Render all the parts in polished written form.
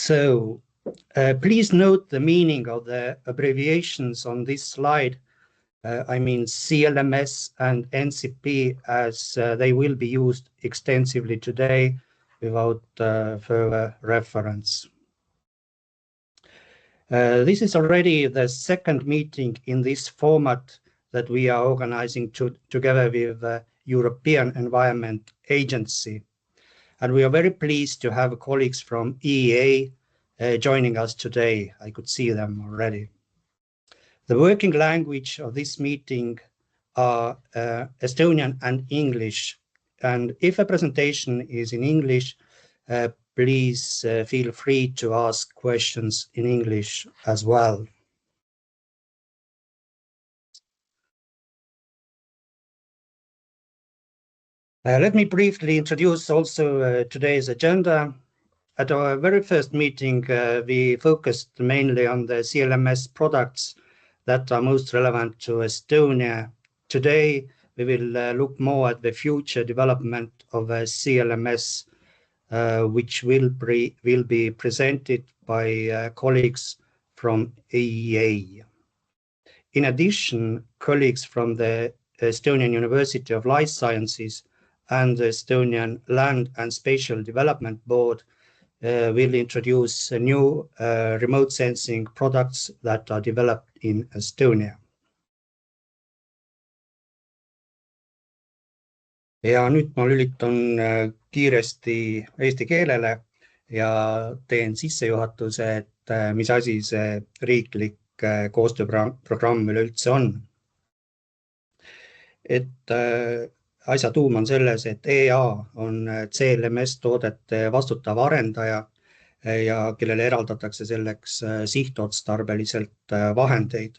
So please note the meaning of the abbreviations on this slide. I mean CLMS and NCP, as they will be used extensively today without further reference. This is already the second meeting in this format that we are organizing together with the European Environment Agency. And we are very pleased to have colleagues from EEA joining us today. I could see them already. The working language of this meeting are Estonian and English. And if a presentation is in English, please feel free to ask questions in English as well. Let me briefly introduce also today's agenda. At our very first meeting, we focused mainly on the CLMS products that are most relevant to Estonia. Today, we will look more at the future development of CLMS, which will be presented by colleagues from EEA. In addition, colleagues from the Estonian University of Life Sciences and the Estonian Land and Spatial Development Board will introduce new remote sensing products that are developed in Estonia. Ja nüüd ma lülitan kiiresti eesti keelele ja teen sissejuhatuse, et mis asi see riiklik koostööprogramm üleüldse on. Et asja tuum on selles, et EA on CLMS-toodete vastutav arendaja ja kellele eraldatakse selleks sihtotstarbeliselt vahendeid.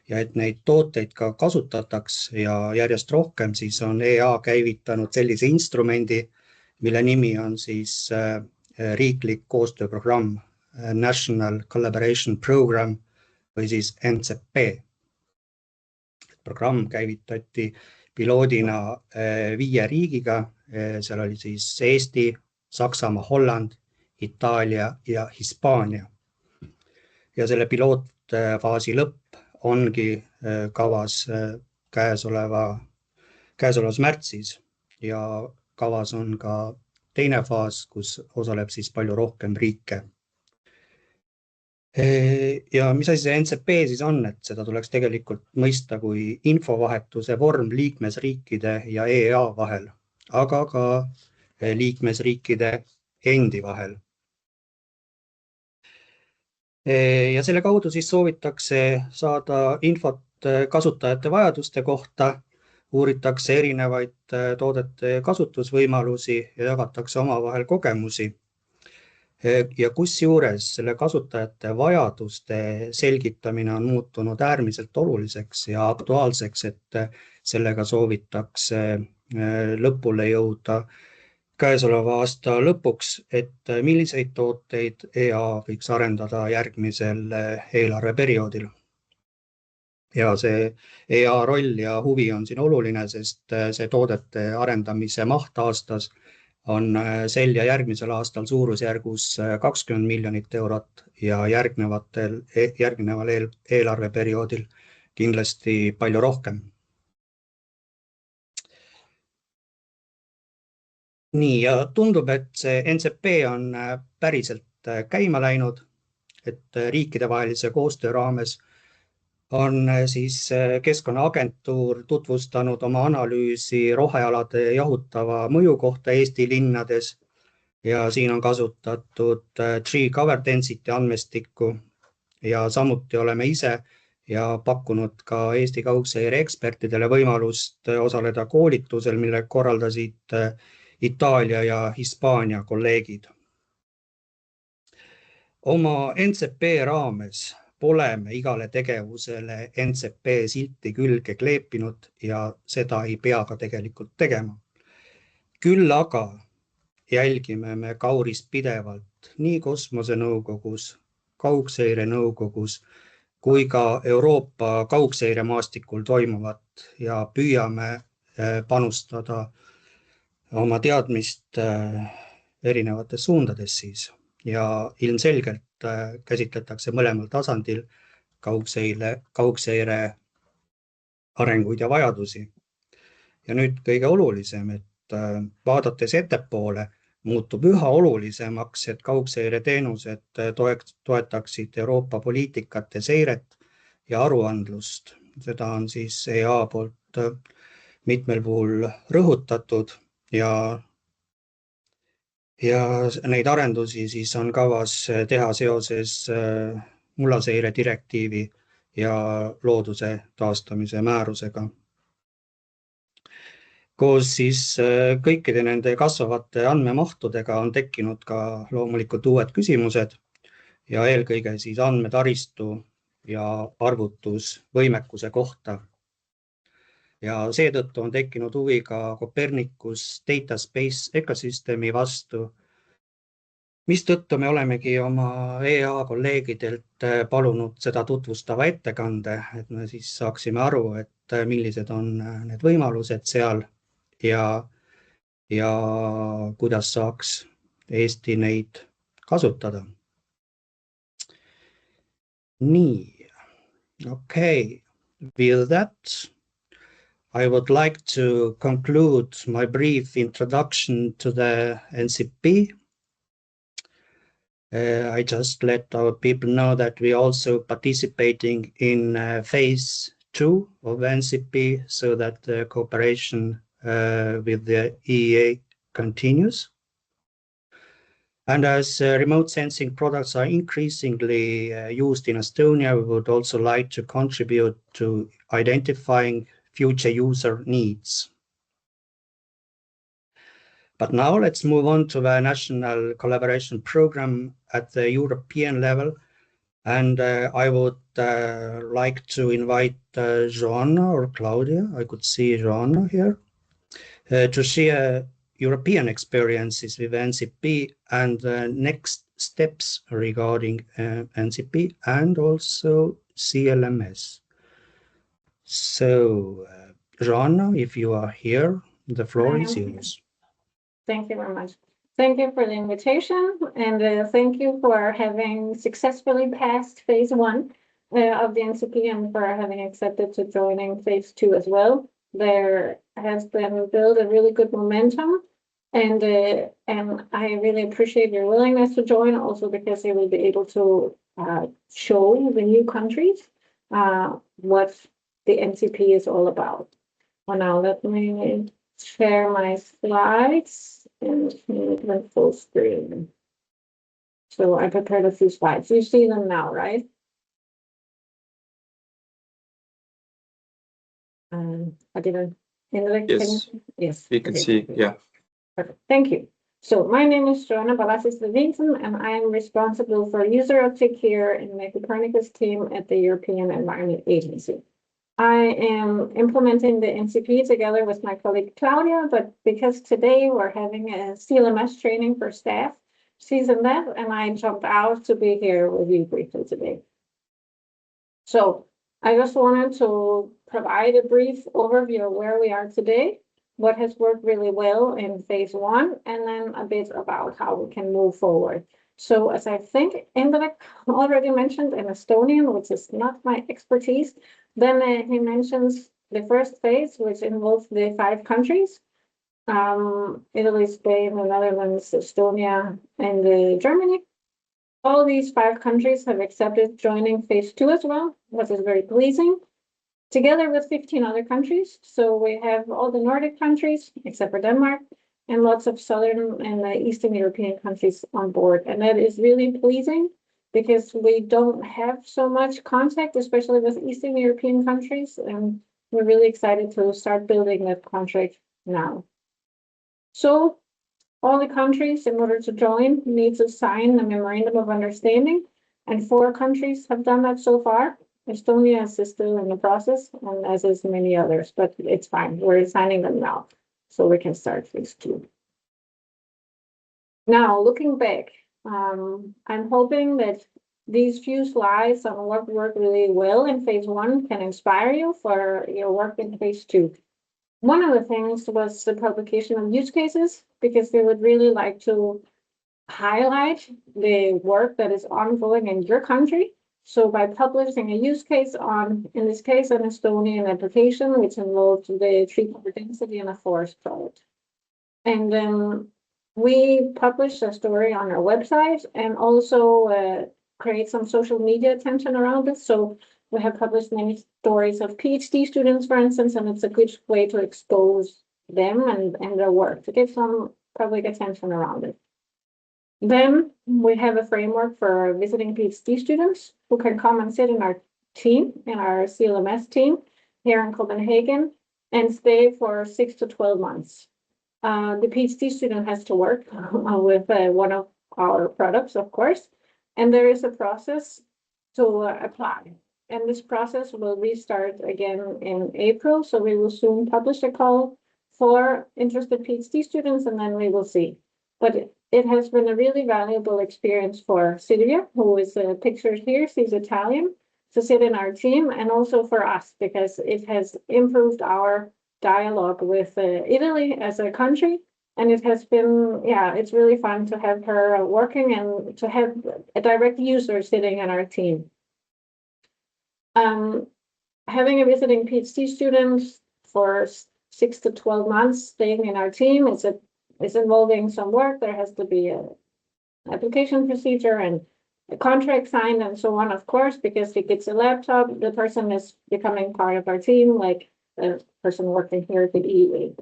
Ja et neid tooteid ka kasutataks ja järjest rohkem, siis on EA käivitanud sellise instrumendi, mille nimi on siis riiklik koostööprogramm, National Collaboration Program või siis NCP. Programm käivitati piloodina 5 riigiga, seal oli siis Eesti, Saksamaa, Holland, Itaalia ja Hispaania. Ja selle pilootfaasi lõpp ongi kavas käesolevas märtsis ja kavas on ka teine faas, kus osaleb siis palju rohkem riike. Ja mis asi see NCP siis on, et seda tuleks tegelikult mõista kui infovahetuse vorm liikmesriikide ja EEA vahel, aga ka liikmesriikide endi vahel. Ja selle kaudu siis soovitakse saada infot kasutajate vajaduste kohta, uuritakse erinevaid toodete kasutusvõimalusi ja jagatakse omavahel kogemusi. Ja kusjuures selle kasutajate vajaduste selgitamine on muutunud äärmiselt oluliseks ja aktuaalseks, et sellega soovitakse lõpule jõuda käesoleva aasta lõpuks, et milliseid tooteid EA võiks arendada järgmisel eelarveperioodil. Ja see EA roll ja huvi on siin oluline, sest see toodete arendamise maht aastas on sel ja järgmisel aastal suurusjärgus 20 miljonit eurot ja järgneval eelarveperioodil kindlasti palju rohkem. Nii, ja tundub, et see NCP on päriselt käima läinud, et riikidevahelise koostöö raames on siis Keskkonnaagentuur tutvustanud oma analüüsi rohealade jahutava mõju kohta Eesti linnades ja siin on kasutatud Tree Cover Density andmestikku ja samuti oleme ise ja pakkunud ka Eesti kaugseire ekspertidele võimalust osaleda koolitusel, mille korraldasid Itaalia ja Hispaania kolleegid. Oma NCP raames pole me igale tegevusele NCP silti külge kleepinud ja seda ei pea ka tegelikult tegema. Küll aga jälgime me Kauris pidevalt nii Kosmosenõukogus, Kaugseire nõukogus kui ka Euroopa kaugseiremaastikul toimuvat ja püüame panustada oma teadmist erinevates suundades siis. ja ilmselgelt käsitletakse mõlemal tasandil kaugseire arenguid ja vajadusi. Ja nüüd kõige olulisem, et vaadates ettepoole, muutub üha olulisemaks, et kaugseireteenused toetaksid Euroopa poliitikate seiret ja aruandlust. Seda on siis EA poolt mitmel puhul rõhutatud ja neid arendusi siis on kavas teha seoses mullaseire direktiivi ja looduse taastamise määrusega. Koos siis kõikide nende kasvavate andmemahtudega on tekkinud ka loomulikult uued küsimused ja eelkõige siis andmetaristu ja arvutusvõimekuse kohta. Ja seetõttu on tekkinud huvi ka Copernicus Data Space Ecosystemi vastu, mistõttu me olemegi oma EA kolleegidelt palunud seda tutvustava ettekande, et me siis saaksime aru, et millised on need võimalused seal ja kuidas saaks Eesti neid kasutada. Nii, okay. With that, I would like to conclude my brief introduction to the NCP. I just let our people know that we also participating in phase 2 of NCP so that the cooperation with the EEA continues. And as remote sensing products are increasingly used in Estonia, we would also like to contribute to identifying future user needs. But now let's move on to the national collaboration program at the European level. And I would like to invite Joanna or Claudia, I could see Joanna here, to share European experiences with NCP and next steps regarding NCP and also CLMS. So, Joanna, if you are here, the floor is yours. Thank you very much. Thank you for the invitation, and thank you for having successfully passed phase 1 of the NCP and for having accepted to joining phase 2 as well. There has been built a really good momentum, and I really appreciate your willingness to join, also because you will be able to show the new countries what the NCP is all about. Well, now let me share my slides and make them full screen. So I prepared a few slides. You see them now, right? I didn't. Yes. Yes. We can see. Yeah. Perfect. Thank you. So my name is Joanna Balasis-Levinson, and I am responsible for user uptake here in the Copernicus team at the European Environment Agency. I am implementing the NCP together with my colleague Claudia, but because today we're having a CLMS training for staff, she's in that, and I jumped out to be here with you briefly today. So I just wanted to provide a brief overview of where we are today, what has worked really well in phase 1, and then a bit about how we can move forward. So as I think Indrek already mentioned in Estonian, which is not my expertise, then he mentions the first phase, which involves the 5 countries, Italy, Spain, the Netherlands, Estonia, and Germany. All these 5 countries have accepted joining phase 2 as well, which is very pleasing, together with 15 other countries. So we have all the Nordic countries, except for Denmark, and lots of Southern and Eastern European countries on board. And that is really pleasing because we don't have so much contact, especially with Eastern European countries. And we're really excited to start building that contract now. So all the countries, in order to join, need to sign the Memorandum of Understanding. And 4 countries have done that so far. Estonia is still in the process, and as is many others, but it's fine. We're signing them now, so we can start phase 2. Now, looking back, I'm hoping that these few slides on what worked really well in phase 1 can inspire you for your work in phase 2. One of the things was the publication of use cases, because we would really like to highlight the work that is ongoing in your country. So by publishing a use case on, in this case, an Estonian application, which involved the tree cover density in a forest product. And then we published a story on our website and also create some social media attention around it. So we have published many stories of PhD students, for instance, and it's a good way to expose them and their work, to get some public attention around it. Then we have a framework for visiting PhD students who can come and sit in our team, in our CLMS team here in Copenhagen, and stay for 6 to 12 months. The PhD student has to work with one of our products, of course, and there is a process to apply. And this process will restart again in April, so we will soon publish a call for interested PhD students, and then we will see. But it has been a really valuable experience for Silvia, who is pictured here. She's Italian, to sit in our team, and also for us, because it has improved our dialogue with Italy as a country. And it has been, yeah, it's really fun to have her working and to have a direct user sitting in our team. Having a visiting PhD student for 6 to 12 months staying in our team is involving some work. There has to be an application procedure and a contract signed and so on, of course, because he gets a laptop, the person is becoming part of our team, like the person working here at the EUA.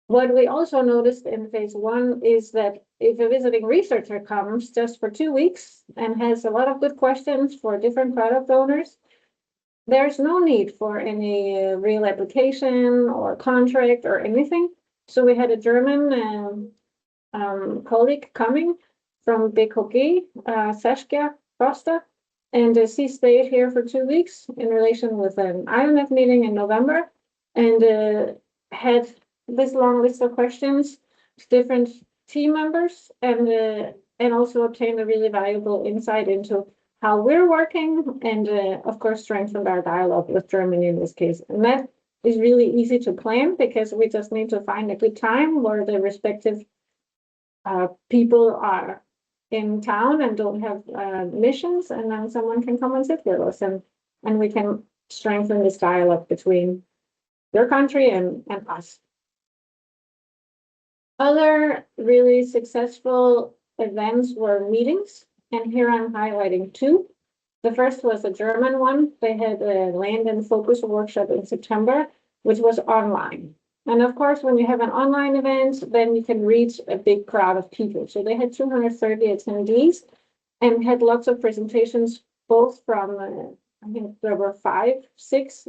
What we also noticed in phase 1 is that if a visiting researcher comes just for 2 weeks and has a lot of good questions for different product owners, there's no need for any real application or contract or anything. So we had a German colleague coming from BKG, Saskia Foster, and she stayed here for 2 weeks in relation with an IONET meeting in November, and had this long list of questions to different team members, and also obtained a really valuable insight into how we're working, and of course strengthened our dialogue with Germany in this case. And that is really easy to plan, because we just need to find a good time where the respective people are in town and don't have missions, and then someone can come and sit with us, and we can strengthen this dialogue between your country and us. Other really successful events were meetings, and here I'm highlighting 2. The first was a German one. They had a land and focus workshop in September, which was online. And of course, when you have an online event, then you can reach a big crowd of people. So they had 230 attendees and had lots of presentations, both from, I think there were 5, 6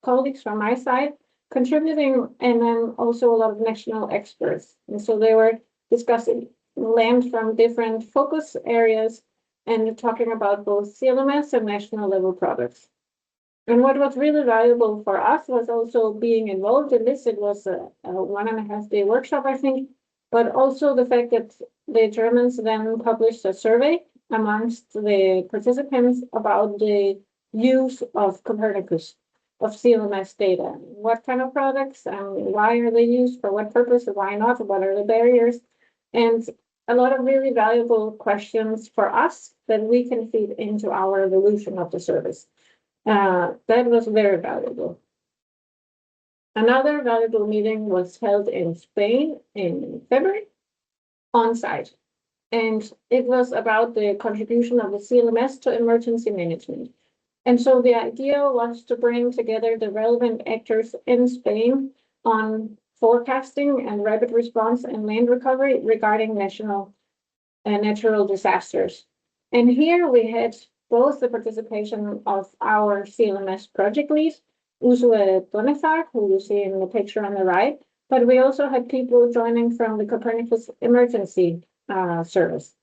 colleagues from my side contributing, and then also a lot of national experts. And so they were discussing land from different focus areas and talking about both CLMS and national level products. And what was really valuable for us was also being involved in this. It was a 1.5 day workshop, I think, but also the fact that the Germans then published a survey amongst the participants about the use of Copernicus, of CLMS data. What kind of products and why are they used, for what purpose, why not, what are the barriers? And a lot of really valuable questions for us that we can feed into our evolution of the service. That was very valuable. Another valuable meeting was held in Spain in February on site. And it was about the contribution of the CLMS to emergency management. And so the idea was to bring together the relevant actors in Spain on forecasting and rapid response and land recovery regarding national natural disasters. And here we had both the participation of our CLMS project lead, Ursula Donethar, who you see in the picture on the right, but we also had people joining from the Copernicus emergency service,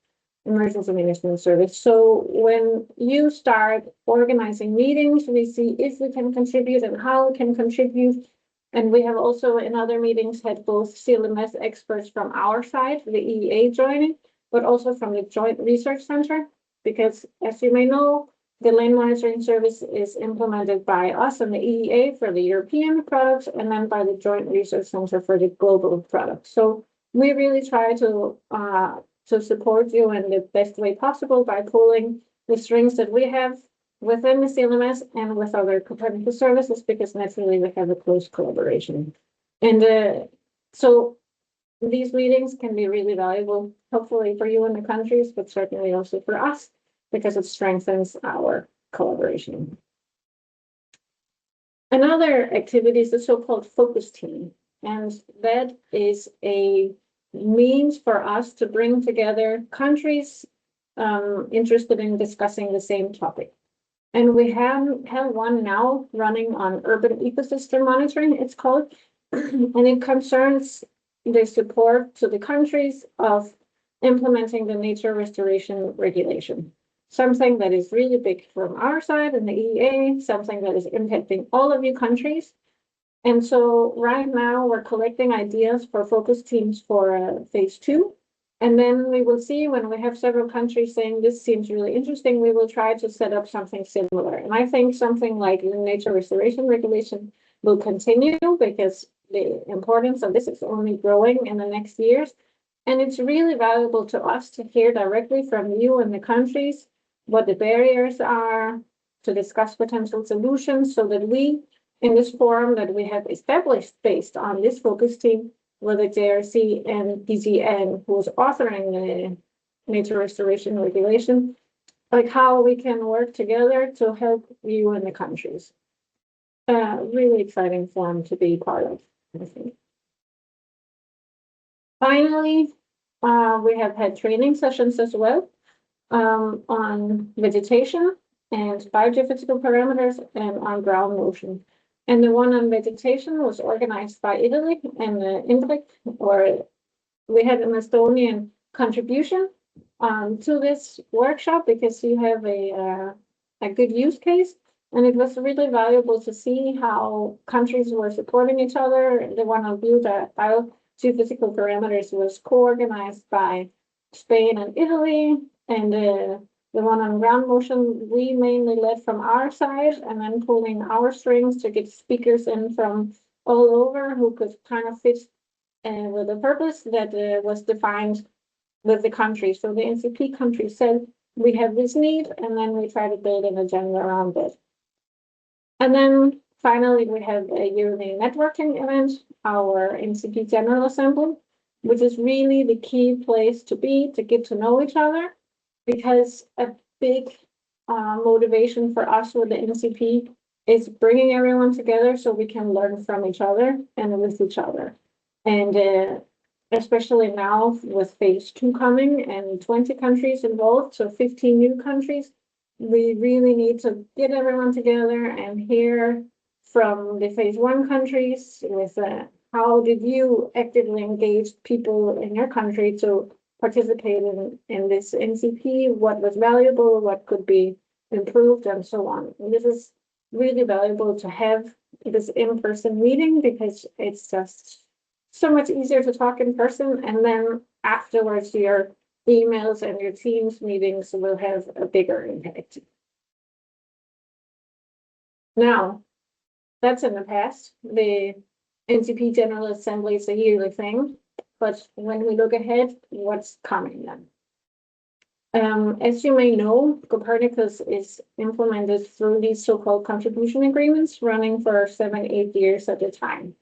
emergency management service. So when you start organizing meetings, we see if we can contribute and how we can contribute. And we have also in other meetings had both CLMS experts from our side, the EEA joining, but also from the Joint Research Center, because as you may know, the land monitoring service is implemented by us and the EEA for the European products, and then by the Joint Research Center for the global products. So we really try to to support you in the best way possible by pulling the strings that we have within the CLMS and with other Copernicus services, because naturally we have a close collaboration. And so these meetings can be really valuable, hopefully for you in the countries, but certainly also for us, because it strengthens our collaboration. Another activity is the so-called focus team, and that is a means for us to bring together countries interested in discussing the same topic. And we have one now running on urban ecosystem monitoring, it's called, and it concerns the support to the countries of implementing the nature restoration regulation. Something that is really big from our side in the EEA, something that is impacting all of you countries. And so right now we're collecting ideas for focus teams for phase 2. And then we will see when we have several countries saying this seems really interesting, we will try to set up something similar. And I think something like the nature restoration regulation will continue, because the importance of this is only growing in the next years. And it's really valuable to us to hear directly from you and the countries what the barriers are, to discuss potential solutions, so that we, in this forum that we have established based on this focus team with the JRC and PGN, who is authoring the nature restoration regulation, like how we can work together to help you and the countries. Really exciting forum to be part of, I think. Finally, we have had training sessions as well on vegetation and biogeophysical parameters and on ground motion. And the one on vegetation was organized by Italy and INRIC, or we had an Estonian contribution to this workshop, because you have a good use case. And it was really valuable to see how countries were supporting each other. The one on biogeophysical parameters was co-organized by Spain and Italy, and the one on ground motion, we mainly led from our side, and then pulling our strings to get speakers in from all over who could kind of fit with the purpose that was defined with the country. So the NCP country said, we have this need, and then we try to build an agenda around it. And then finally, we have a yearly networking event, our NCP General Assembly, which is really the key place to be to get to know each other, because a big motivation for us with the NCP is bringing everyone together so we can learn from each other and with each other. And especially now with phase 2 coming and 20 countries involved, so 15 new countries, we really need to get everyone together and hear from the phase 1 countries with how did you actively engage people in your country to participate in this NCP, what was valuable, what could be improved, and so on. And this is really valuable to have this in-person meeting, because it's just so much easier to talk in person, and then afterwards your emails and your Teams meetings will have a bigger impact. Now, that's in the past. The NCP General Assembly is a yearly thing, but when we look ahead, what's coming then? As you may know, Copernicus is implemented through these so-called contribution agreements running for 7-8 years at a time.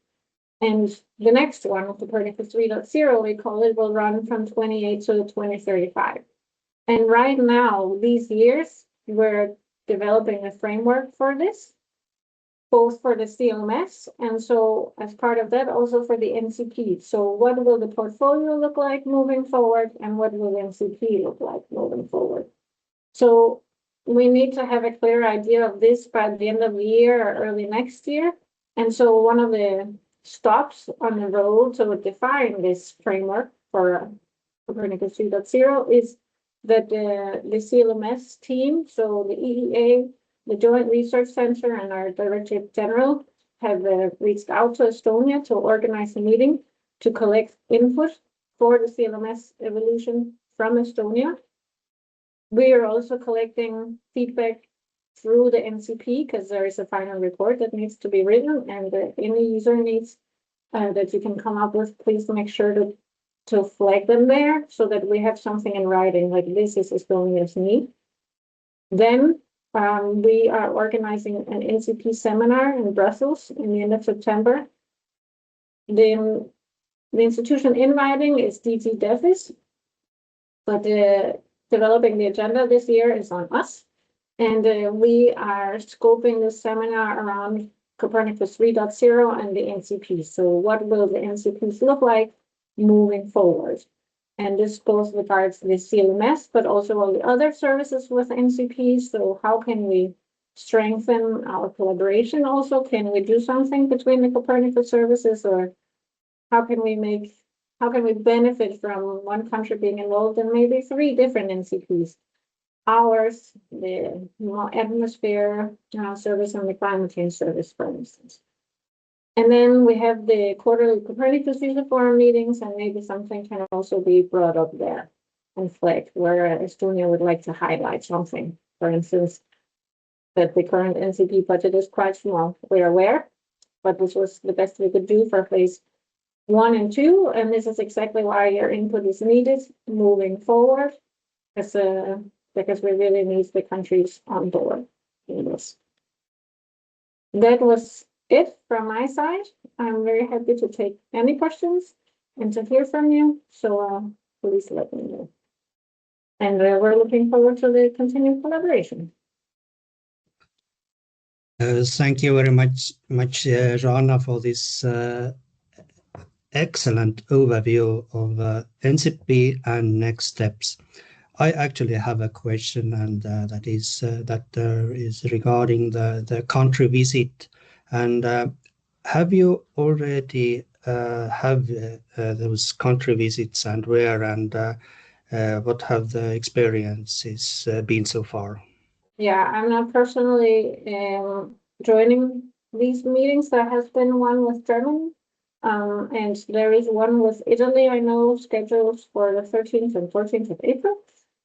And the next one, Copernicus 3.0, we call it, will run from 28 to 2035. And right now, these years, we're developing a framework for this, both for the CLMS, and so as part of that, also for the NCP. So what will the portfolio look like moving forward, and what will NCP look like moving forward? So we need to have a clear idea of this by the end of the year or early next year. And so one of the stops on the road to define this framework for Copernicus 3.0 is that the CLMS team, so the EEA, the Joint Research Center, and our Director General have reached out to Estonia to organize a meeting to collect input for the CLMS evolution from Estonia. We are also collecting feedback through the NCP, because there is a final report that needs to be written, and any user needs that you can come up with, please make sure to flag them there so that we have something in writing, like this is Estonia's need. Then we are organizing an NCP seminar in Brussels in the end of September. The institution inviting is DT DEFIS, but developing the agenda this year is on us. And we are scoping the seminar around Copernicus 3.0 and the NCP. So what will the NCPs look like moving forward? And this goes regards the CLMS, but also all the other services with NCP. So how can we strengthen our collaboration also? Can we do something between the Copernicus services, or how can we benefit from one country being involved in maybe 3 different NCPs? Ours, the atmosphere service, and the climate change service, for instance. And then we have the quarterly Copernicus user forum meetings, and maybe something can also be brought up there and flagged where Estonia would like to highlight something. For instance, that the current NCP budget is quite small. We're aware, but this was the best we could do for phase 1 and 2, and this is exactly why your input is needed moving forward, because we really need the countries on board in this. That was it from my side. I'm very happy to take any questions and to hear from you. So please let me know. And we're looking forward to the continued collaboration. Thank you very much, Joanna, for this excellent overview of NCP and next steps. I actually have a question, and that is regarding the country visit. And have you already have those country visits, and where, and what have the experiences been so far? Yeah, I'm not personally joining these meetings. There has been one with Germany, and there is one with Italy, I know, scheduled for the 13th and 14th of April.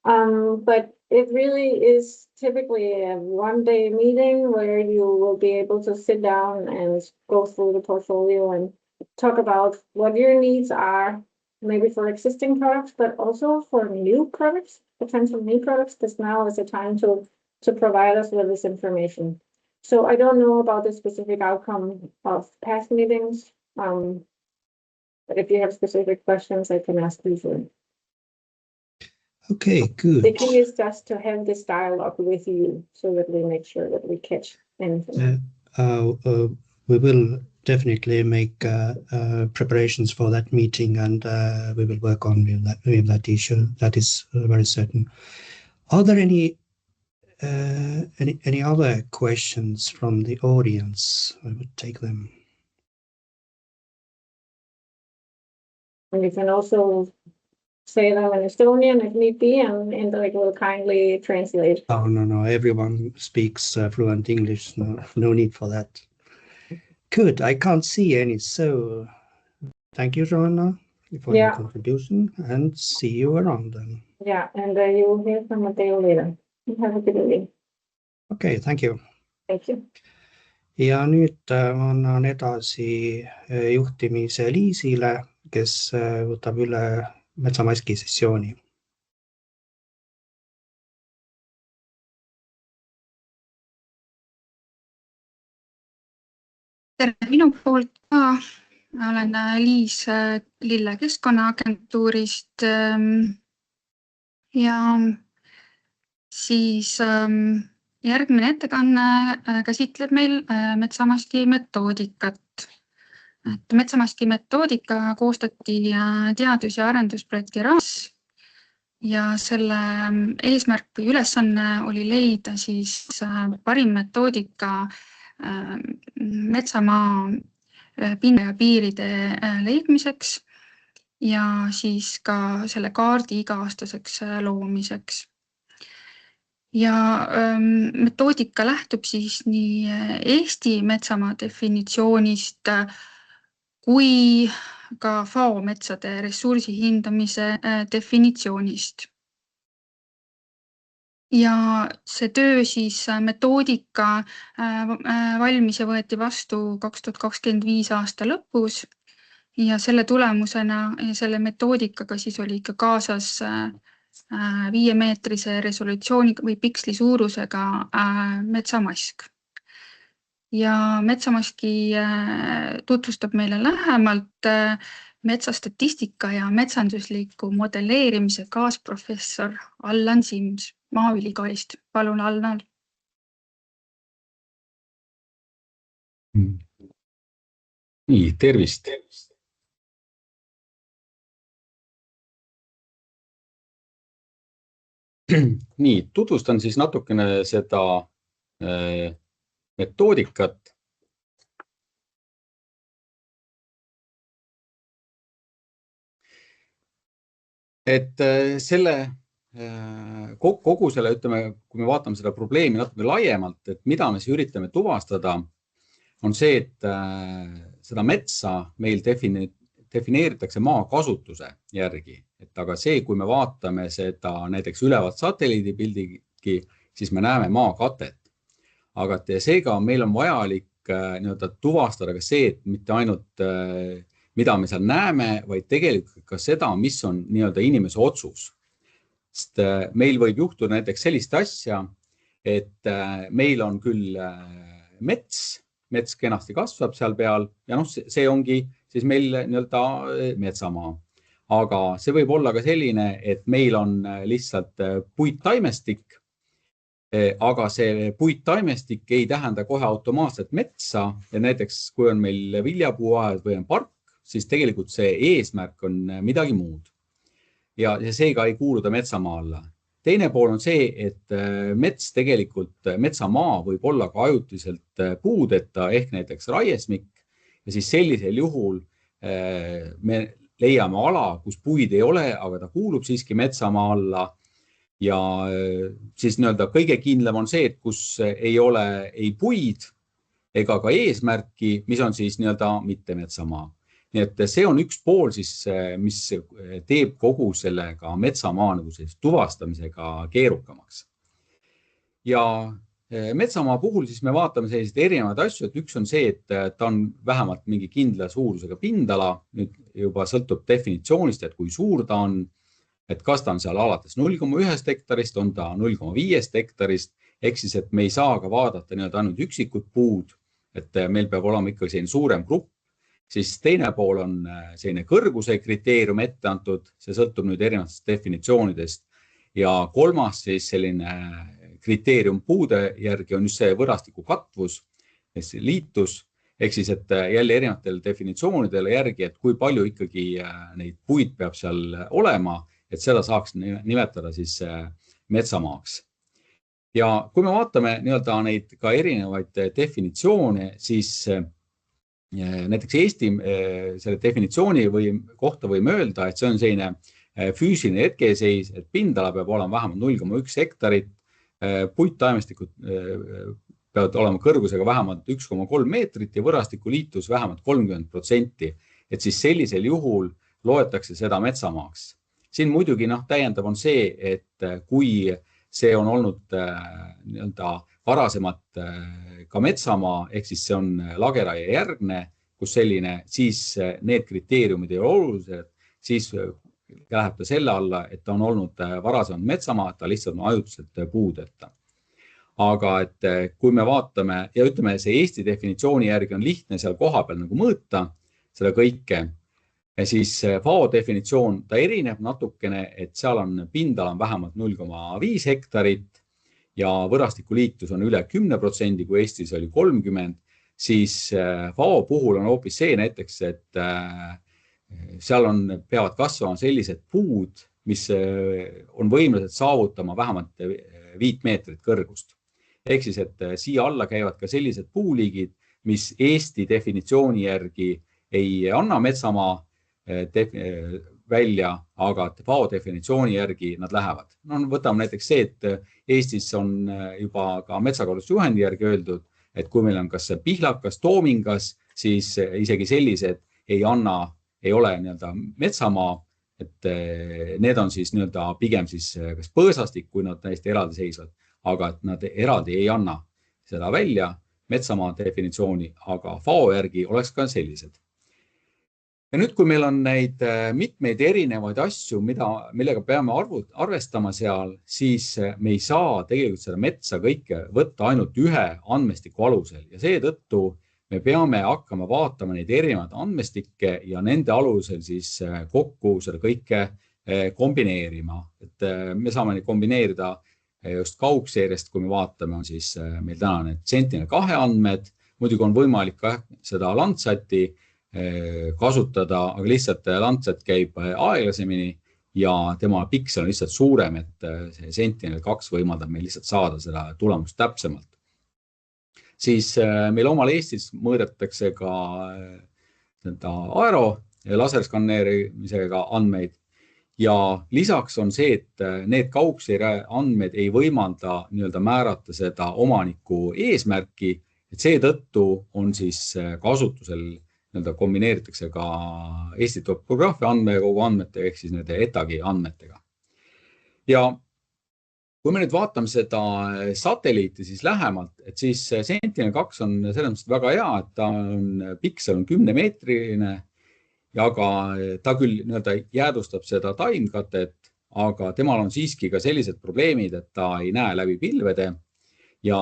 But it really is typically a one-day meeting where you will be able to sit down and go through the portfolio and talk about what your needs are, maybe for existing products, but also for new products, potential new products, because now is the time to provide us with this information. So I don't know about the specific outcome of past meetings, but if you have specific questions, I can ask you. Okay, good. The key is just to have this dialogue with you so that we make sure that we catch anything. We will definitely make preparations for that meeting, and we will work on with that issue. That is very certain. Are there any other questions from the audience? I would take them. And you can also say them in Estonian if need be, and Indrek will kindly translate. Oh, no, everyone speaks fluent English. No need for that. Good, I can't see any, so thank you, Joanna, for your contribution, and see you around then. Yeah, and you will hear from Matteo later. Have a good evening. Okay, thank you. Thank you. Ja nüüd ma annan edasi juhtimise Liisile, kes võtab üle Metsamaski sessiooni. Tere minu poolt ka. Olen Liis Lille Keskkonnaagentuurist ja siis järgmine ettekanne käsitleb meil Metsamasti metoodikat. Metsamasti metoodika koostati teadus- ja arendusprojekti raames ja selle eesmärk või ülesanne oli leida siis parim metoodika metsamaa pinna ja piiride leidmiseks ja siis ka selle kaardi iga-aastaseks loomiseks. Ja metoodika lähtub siis nii Eesti metsamaa definitsioonist kui ka FAO metsade ressursi hindamise definitsioonist. Ja see töö siis metoodika valmis ja võeti vastu 2025 aasta lõpus ja selle tulemusena ja selle metoodikaga siis oli ikka kaasas 5-meetrise resolutsiooniga või piksli suurusega metsamask. Ja metsamaski tutvustab meile lähemalt metsastatistika ja metsandusliku modelleerimise kaasprofessor Allan Sims Maaülikoolist. Palun, Allan. Nii, tervist. Nii, tutvustan siis natukene seda metoodikat. Et selle kogu selle, ütleme, kui me vaatame seda probleemi natuke laiemalt, et mida me siis üritame tuvastada, on see, et seda metsa meil defineeritakse maa kasutuse järgi. Et aga see, kui me vaatame seda näiteks ülevalt satelliidipildigi, siis me näeme maa katet. Aga seega meil on vajalik tuvastada ka see, et mitte ainult mida me seal näeme, vaid tegelikult ka seda, mis on inimese otsus. Sest meil võib juhtuda näiteks sellist asja, et meil on küll mets kenasti kasvab seal peal ja see ongi siis meil metsamaa. Aga see võib olla ka selline, et meil on lihtsalt puittaimestik, aga see puittaimestik ei tähenda kohe automaatselt metsa ja näiteks kui on meil viljapuuaed või on park, siis tegelikult see eesmärk on midagi muud. Ja seega ei kuuluda metsamaa alla. Teine pool on see, et metsamaa võib olla ka ajutiselt puudeta ehk näiteks raiesmik ja siis sellisel juhul me leiame ala, kus puid ei ole, aga ta kuulub siiski metsamaa alla ja siis kõige kindlam on see, et kus ei ole ei puid ega ka eesmärki, mis on siis mitte metsamaa. Nii et see on üks pool, siis, mis teeb kogu sellega metsamaa tuvastamisega keerukamaks. Ja metsamaa puhul siis me vaatame selliseid erinevaid asju, et üks on see, et ta on vähemalt mingi kindla suurusega pindala, nüüd juba sõltub definitsioonist, et kui suur ta on, et kas ta on seal alates 0,1 hektarist, on ta 0,5 hektarist, ehk siis, et me ei saa ka vaadata ainult üksikud puud, et meil peab olema ikkagi selline suurem grupp. Siis teine pool on selline kõrguse kriteerium ette antud, see sõltub nüüd erinevatest definitsioonidest. Ja kolmas siis selline kriteerium puude järgi on just see võrastiku katvus, liitus, ehk siis, et jälle erinevatel definitsioonidele järgi, et kui palju ikkagi neid puid peab seal olema, et seda saaks nimetada siis metsamaaks. Ja kui me vaatame neid ka erinevaid definitsioone, siis näiteks Eesti selle definitsiooni kohta võime öelda, et see on selline füüsiline hetkeseis, et pindala peab olema vähemalt 0,1 hektarit, puittaimestikud peavad olema kõrgusega vähemalt 1,3 meetrit ja võrastiku liitus vähemalt 30%, et siis sellisel juhul loetakse seda metsamaaks. Siin muidugi täiendav on see, et kui see on olnud varasemalt ka metsamaa, ehk siis see on lageraie järgne, kus selline, siis need kriteeriumid ei ole olulised, siis läheb ta selle alla, et ta on olnud varasemalt metsamaa, et ta lihtsalt on ajutiselt puudeta. Aga et kui me vaatame ja ütleme, see Eesti definitsiooni järgi on lihtne seal koha peal mõõta seda kõike, siis FAO definitsioon, ta erineb natukene, et seal on pindala vähemalt 0,5 hektarit ja võrastiku liitus on üle 10%, kui Eestis oli 30%, siis FAO puhul on hoopis see näiteks, et seal peavad kasvama sellised puud, mis on võimelised saavutama vähemalt 5 meetrit kõrgust. Ehk siis, et siia alla käivad ka sellised puuliigid, mis Eesti definitsiooni järgi ei anna metsamaa välja, aga FAO definitsiooni järgi nad lähevad. Võtame näiteks see, et Eestis on juba ka metsakorraldusjuhendi järgi öeldud, et kui meil on kas pihlakas, toomingas, siis isegi sellised ei ole metsamaa, et need on siis pigem siis kas põõsastik, kui nad täiesti eraldi seisvad, aga et nad eraldi ei anna seda välja metsamaa definitsiooni, aga FAO järgi oleks ka sellised. Ja nüüd, kui meil on neid mitmeid erinevaid asju, millega peame arvestama seal, siis me ei saa tegelikult seda metsa kõike võtta ainult ühe andmestiku alusel ja seetõttu me peame hakkama vaatama neid erinevaid andmestikke ja nende alusel siis kokku seda kõike kombineerima. Et me saame neid kombineerida just kaugseeriast, kui me vaatame, on siis meil täna need Sentinel-2 andmed, muidugi on võimalik ka seda Landsati kasutada, aga lihtsalt Landsat käib aeglasemini ja tema piksel on lihtsalt suurem, et see Sentinel-2 võimaldab meil lihtsalt saada seda tulemust täpsemalt. Siis meil omal Eestis mõõdetakse ka aero laserskanneerimisega andmeid ja lisaks on see, et need kaugseire andmed ei võimalda määrata seda omaniku eesmärki, et seetõttu on siis kasutusel kombineeritakse ka Eesti topograafia andmekogu andmetega ehk siis nende ETAG-i andmetega. Ja kui me nüüd vaatame seda satelliiti siis lähemalt, et siis Sentinel-2 on selles mõttes väga hea, et piksel on 10-meetrine ja aga ta küll jäädustab seda taimkatet, aga temal on siiski ka sellised probleemid, et ta ei näe läbi pilvede ja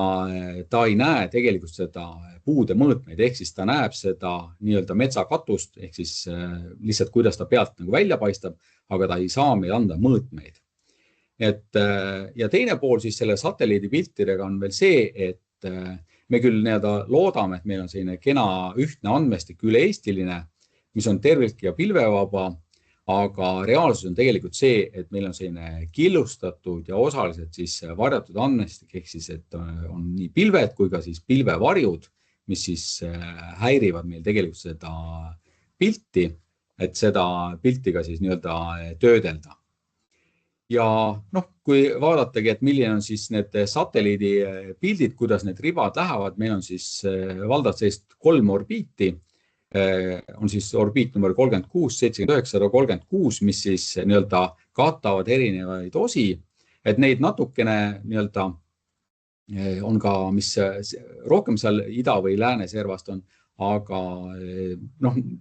ta ei näe tegelikult seda puude mõõtmeid, ehk siis ta näeb seda metsakatust, ehk siis lihtsalt kuidas ta pealt välja paistab, aga ta ei saa meil anda mõõtmeid. Ja teine pool siis selle satelliidipiltidega on veel see, et me küll loodame, et meil on selline kena ühtne andmestik üle-eestiline, mis on tervelt ja pilvevaba, aga reaalsus on tegelikult see, et meil on selline killustatud ja osaliselt siis varjatud andmestik, ehk siis, et on nii pilved kui ka siis pilvevarjud, mis siis häirivad meil tegelikult seda pilti, et seda pilti ka siis töödelda. Ja kui vaadatagi, et milline on siis need satelliidipildid, kuidas need ribad lähevad, meil on siis valdavalt sellist 3 orbiiti, on siis orbiit number 36, 79, 136, mis siis katavad erinevaid osi, et neid natukene on ka, mis rohkem seal ida või lääne servast on, aga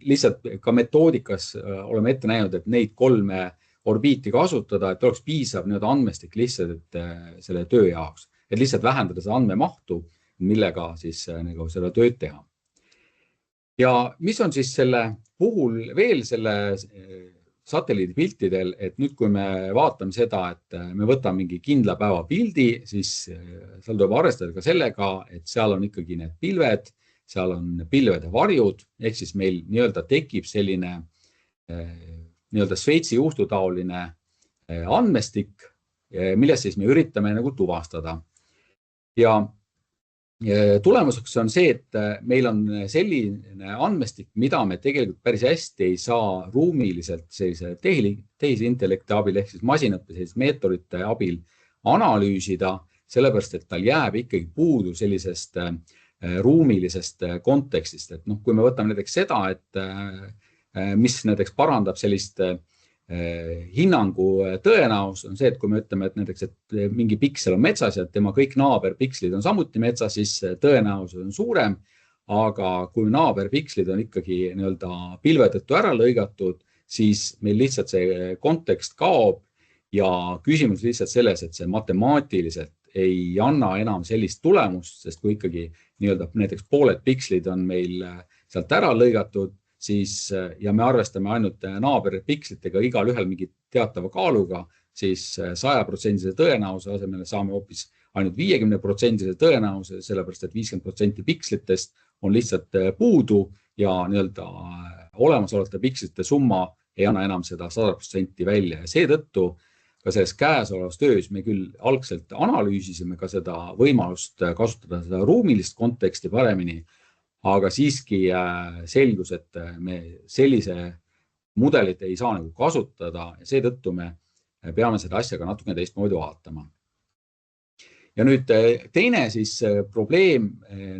lihtsalt ka metoodikas oleme ette näinud, et neid 3 orbiiti kasutada, et oleks piisav andmestik lihtsalt selle töö jaoks, et lihtsalt vähendada seda andmemahtu, millega siis seda tööd teha. Ja mis on siis selle puhul veel selle satelliidipiltidel, et nüüd kui me vaatame seda, et me võtame mingi kindla päeva pildi, siis seal tuleb arvestada ka sellega, et seal on ikkagi need pilved, seal on pilvede varjud, ehk siis meil tekib selline Šveitsi juustutaoline andmestik, millest siis me üritame tuvastada. Ja tulemuseks on see, et meil on selline andmestik, mida me tegelikult päris hästi ei saa ruumiliselt sellise tehisintellekti abil ehk siis masinõppe meetodite abil analüüsida, sellepärast et tal jääb ikkagi puudu sellisest ruumilisest kontekstist. Et kui me võtame näiteks seda, et mis näiteks parandab sellist hinnangu tõenäosus on see, et kui me ütleme, et näiteks, et mingi piksel on metsas ja tema kõik naaberpikslid on samuti metsas, siis tõenäosus on suurem, aga kui naaberpikslid on ikkagi pilve tõttu ära lõigatud, siis meil lihtsalt see kontekst kaob ja küsimus lihtsalt selles, et see matemaatiliselt ei anna enam sellist tulemust, sest kui ikkagi näiteks pooled pikslid on meil sealt ära lõigatud, siis, ja me arvestame ainult naaberpikslitega igal ühel mingi teatava kaaluga, siis 100% tõenäosuse asemel saame hoopis ainult 50% tõenäosuse, sellepärast et 50% pikslitest on lihtsalt puudu ja olemasolevate pikslite summa ei anna enam seda 100% välja. Ja seetõttu ka selles käesolevas töös me küll algselt analüüsisime ka seda võimalust kasutada seda ruumilist konteksti paremini, aga siiski selgus, et me sellise mudelit ei saa kasutada ja seetõttu me peame seda asja ka natuke teistmoodi vaatama. Ja nüüd teine siis probleem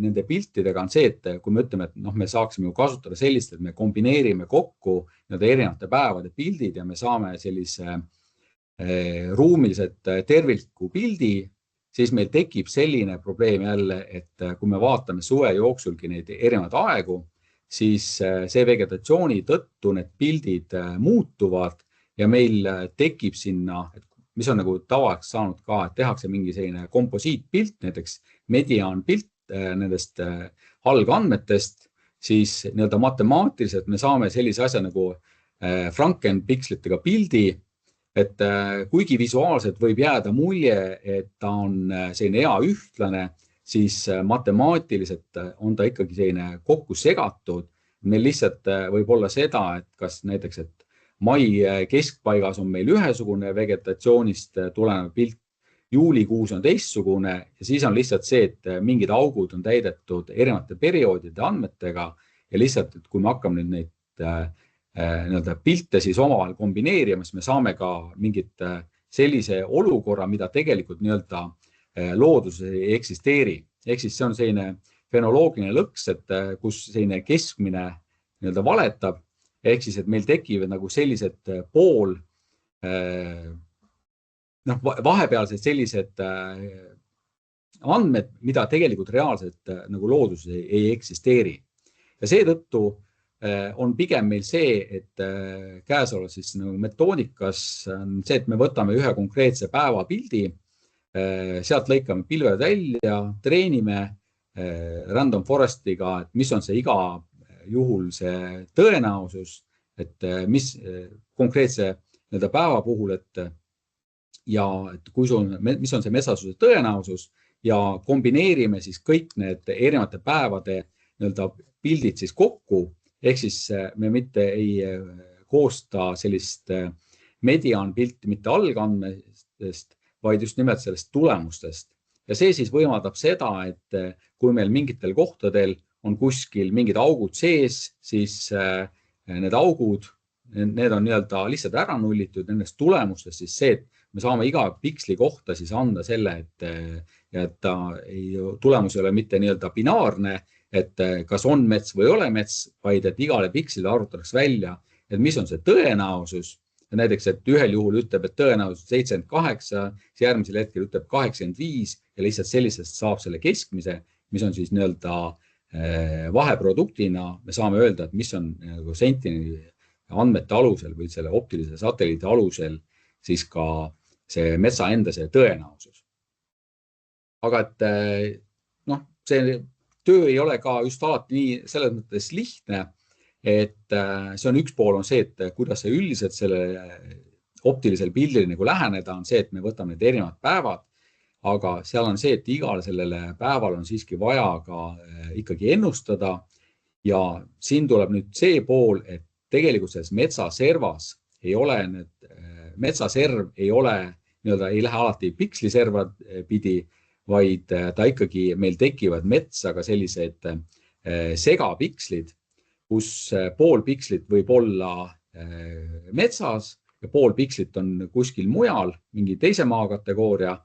nende piltidega on see, et kui me ütleme, et me saaksime kasutada sellist, et me kombineerime kokku erinevate päevade pildid ja me saame sellise ruumiliselt tervikliku pildi, siis meil tekib selline probleem jälle, et kui me vaatame suve jooksulgi neid erinevaid aegu, siis see vegetatsiooni tõttu need pildid muutuvad ja meil tekib sinna, mis on nagu tavaks saanud ka, et tehakse mingi selline komposiitpilt, näiteks mediaanpilt nendest algandmetest, siis nii-öelda matemaatiliselt me saame sellise asja nagu Frankenpikslitega pildi, et kuigi visuaalselt võib jääda mulje, et ta on selline hea ühtlane, siis matemaatiliselt on ta ikkagi selline kokku segatud. Meil lihtsalt võib olla seda, et kas näiteks, et mai keskpaigas on meil ühesugune vegetatsioonist tulenev pilt, juulikuus on teistsugune ja siis on lihtsalt see, et mingid augud on täidetud erinevate perioodide andmetega ja lihtsalt, et kui me hakkame nüüd neid pilte siis omavahel kombineerima, siis me saame ka mingit sellise olukorra, mida tegelikult nii-öelda looduses ei eksisteeri. Ehk siis see on selline fenoloogiline lõks, et kus selline keskmine nii-öelda valetab, ehk siis, et meil tekivad nagu sellised vahepealsed sellised andmed, mida tegelikult reaalselt nagu looduses ei eksisteeri. Ja seetõttu on pigem meil see, et käesoleva siis nagu metoodikas on see, et me võtame ühe konkreetse päevapildi, sealt lõikame pilved välja, treenime random forestiga, et mis on see iga juhul see tõenäosus, et mis konkreetse päeva puhul, et mis on see metsasuse tõenäosus ja kombineerime siis kõik need erinevate päevade pildid siis kokku, ehk siis me mitte ei koosta sellist mediaanpilti mitte algandmetest, vaid just nimelt sellest tulemustest. Ja see siis võimaldab seda, et kui meil mingitel kohtadel on kuskil mingid augud sees, siis need augud, need on nii-öelda lihtsalt ära nullitud nendest tulemustest, siis see, et me saame iga piksli kohta siis anda selle, et tulemus ei ole mitte nii-öelda binaarne, et kas on mets või ei ole mets, vaid et igale pikslile arvutatakse välja, et mis on see tõenäosus. Ja näiteks, et ühel juhul ütleb, et tõenäosus 78, siis järgmisel hetkel ütleb 85 ja lihtsalt sellisest saab selle keskmise, mis on siis nii-öelda vaheproduktina. Me saame öelda, et mis on Sentineli andmete alusel või selle optilise satelliidi alusel siis ka see metsa enda see tõenäosus. Aga et see töö ei ole ka just alati nii selles mõttes lihtne, et see on üks pool on see, et kuidas see üldiselt selle optilisel pildil nagu läheneda on see, et me võtame need erinevad päevad, aga seal on see, et igal sellele päeval on siiski vaja ka ikkagi ennustada ja siin tuleb nüüd see pool, et tegelikult selles metsaservas ei ole metsaserv ei ole nii-öelda ei lähe alati piksliserva pidi, vaid ta ikkagi meil tekivad metsaga sellised segapikslid, kus pool pikslit võib olla metsas ja pool pikslit on kuskil mujal, mingi teise maakategooria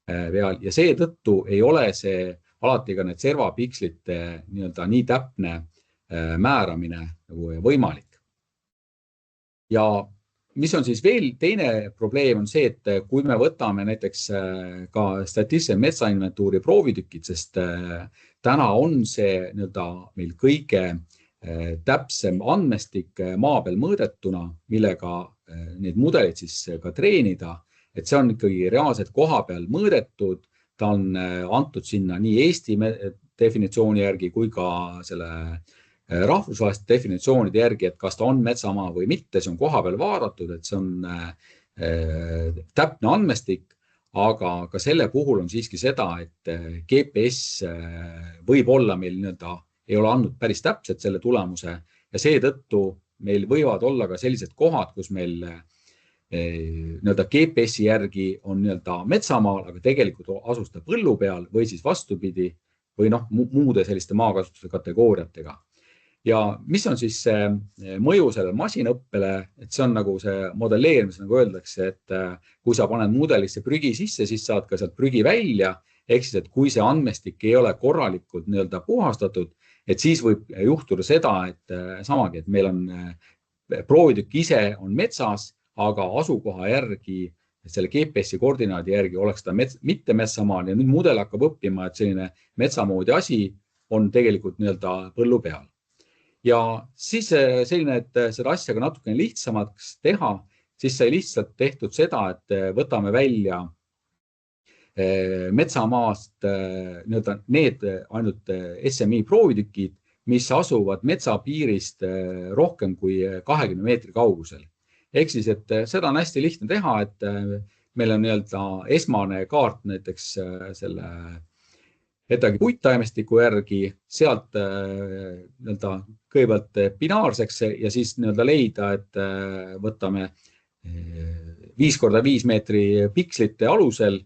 peal ja seetõttu ei ole see alati ka need servapikslite nii-öelda nii täpne määramine nagu võimalik. Ja mis on siis veel teine probleem on see, et kui me võtame näiteks ka statistilise metsainventuuri proovitükid, sest täna on see nii-öelda meil kõige täpsem andmestik maa peal mõõdetuna, millega need mudelid siis ka treenida, et see on ikkagi reaalselt koha peal mõõdetud, ta on antud sinna nii Eesti definitsiooni järgi kui ka selle rahvusvaheliste definitsioonide järgi, et kas ta on metsamaa või mitte, see on koha peal vaadatud, et see on täpne andmestik, aga ka selle puhul on siiski seda, et GPS võib olla meil nii-öelda ei ole andnud päris täpselt selle tulemuse ja seetõttu meil võivad olla ka sellised kohad, kus meil nii-öelda GPS-i järgi on nii-öelda metsamaal, aga tegelikult asustab põllu peal või siis vastupidi või muude selliste maakasutuse kategooriatega. Ja mis on siis see mõju sellele masinõppele, et see on nagu see modelleerimis, nagu öeldakse, et kui sa paned mudelisse prügi sisse, siis saad ka sealt prügi välja, ehk siis, et kui see andmestik ei ole korralikult nii-öelda puhastatud, et siis võib juhtuda seda, et samagi, et meil on proovitükk ise on metsas, aga asukoha järgi, selle GPS-i koordinaadi järgi oleks ta mitte metsamaal ja nüüd mudel hakkab õppima, et selline metsamoodi asi on tegelikult nii-öelda põllu peal. Ja siis selline, et seda asja ka natukene lihtsamaks teha, siis sai lihtsalt tehtud seda, et võtame välja metsamaast need ainult SMI proovitükid, mis asuvad metsapiirist rohkem kui 20 meetri kaugusel. Ehk siis, et seda on hästi lihtne teha, et meil on esmane kaart näiteks selle edagi puittaimestiku järgi, sealt kõigepealt binaarseks ja siis leida, et võtame 5x5 meetri pikslite alusel,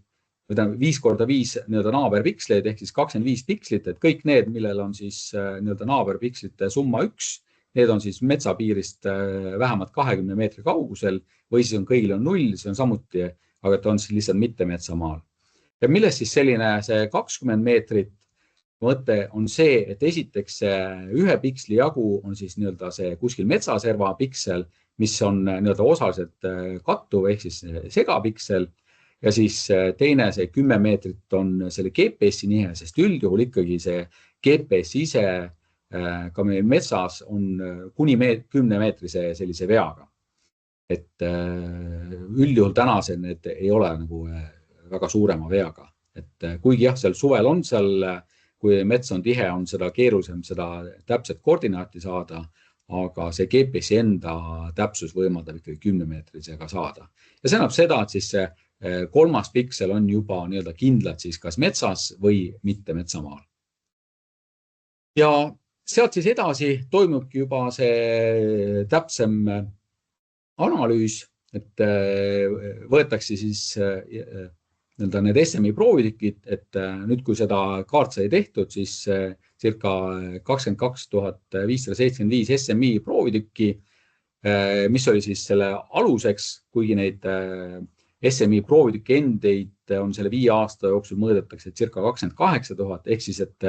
5x5 naaberpiksleid ehk siis 25 pikslit, et kõik need, millel on siis naaberpikslite summa 1, need on siis metsapiirist vähemalt 20 meetri kaugusel või siis on kõigil on 0, see on samuti, aga ta on siis lihtsalt mitte metsamaal. Ja millest siis selline see 20 meetrit mõte on see, et esiteks ühe piksli jagu on siis see kuskil metsaserva piksel, mis on osaliselt kattuv ehk siis segapiksel ja siis teine see 10 meetrit on selle GPS-i nihe, sest üldjuhul ikkagi see GPS ise ka meil metsas on kuni 10 meetrise sellise veaga. Et üldjuhul tänasel need ei ole nagu väga suurema veaga. Et kuigi jah, seal suvel on seal, kui mets on tihe, on seda keerulisem seda täpset koordinaati saada, aga see GPS-i enda täpsus võimaldab ikkagi 10 meetrisega saada. Ja see annab seda, et siis see kolmas piksel on juba kindlalt siis kas metsas või mitte metsamaal. Ja sealt siis edasi toimubki juba see täpsem analüüs, et võetakse siis need SMI proovitükid, et nüüd kui seda kaart sai tehtud, siis circa 22 575 SMI proovitükki, mis oli siis selle aluseks, kuigi neid SMI proovitükki endeid on selle 5 aasta jooksul mõõdetakse circa 28 000, ehk siis, et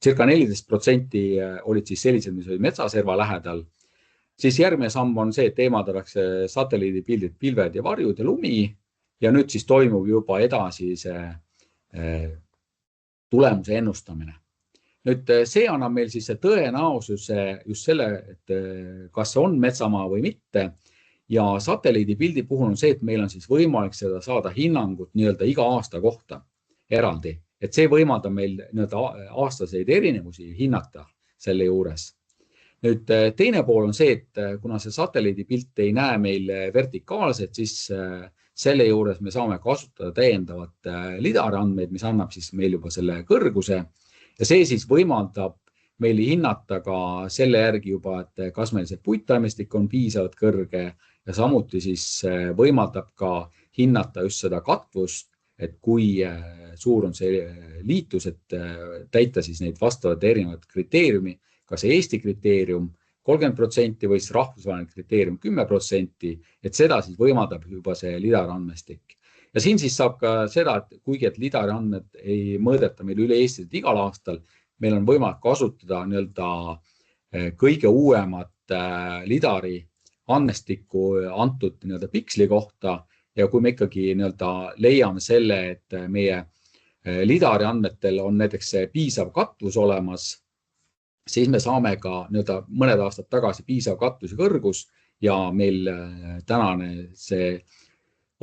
circa 14% olid siis sellised, mis olid metsaserva lähedal. Siis järgmine samm on see, et eemaldatakse satelliidipildid, pilved ja varjud ja lumi ja nüüd siis toimub juba edasi see tulemuse ennustamine. Nüüd see annab meil siis see tõenäosuse just selle, et kas see on metsamaa või mitte ja satelliidipildi puhul on see, et meil on siis võimalik seda saada hinnangut iga aasta kohta eraldi. Et see võimaldab meil aastaseid erinevusi hinnata selle juures. Nüüd teine pool on see, et kuna see satelliidipilt ei näe meil vertikaalselt, siis selle juures me saame kasutada täiendavat lidari andmeid, mis annab siis meil juba selle kõrguse ja see siis võimaldab meil hinnata ka selle järgi juba, et kas meil see puittaimestik on piisavalt kõrge ja samuti siis võimaldab ka hinnata just seda katvust, et kui suur on see liitus, et täita siis neid vastavad erinevad kriteeriumi, kas Eesti kriteerium 30% või siis rahvusvaheline kriteerium 10%, et seda siis võimaldab juba see lidari andmestik. Ja siin siis saab ka seda, et kuigi et lidari andmed ei mõõdeta meil üle Eestit igal aastal, meil on võimalik kasutada kõige uuemat lidari andmestikku antud piksli kohta ja kui me ikkagi leiame selle, et meie lidari andmetel on näiteks piisav katvus olemas, siis me saame ka mõned aastad tagasi piisav katvuse kõrgus ja meil tänane see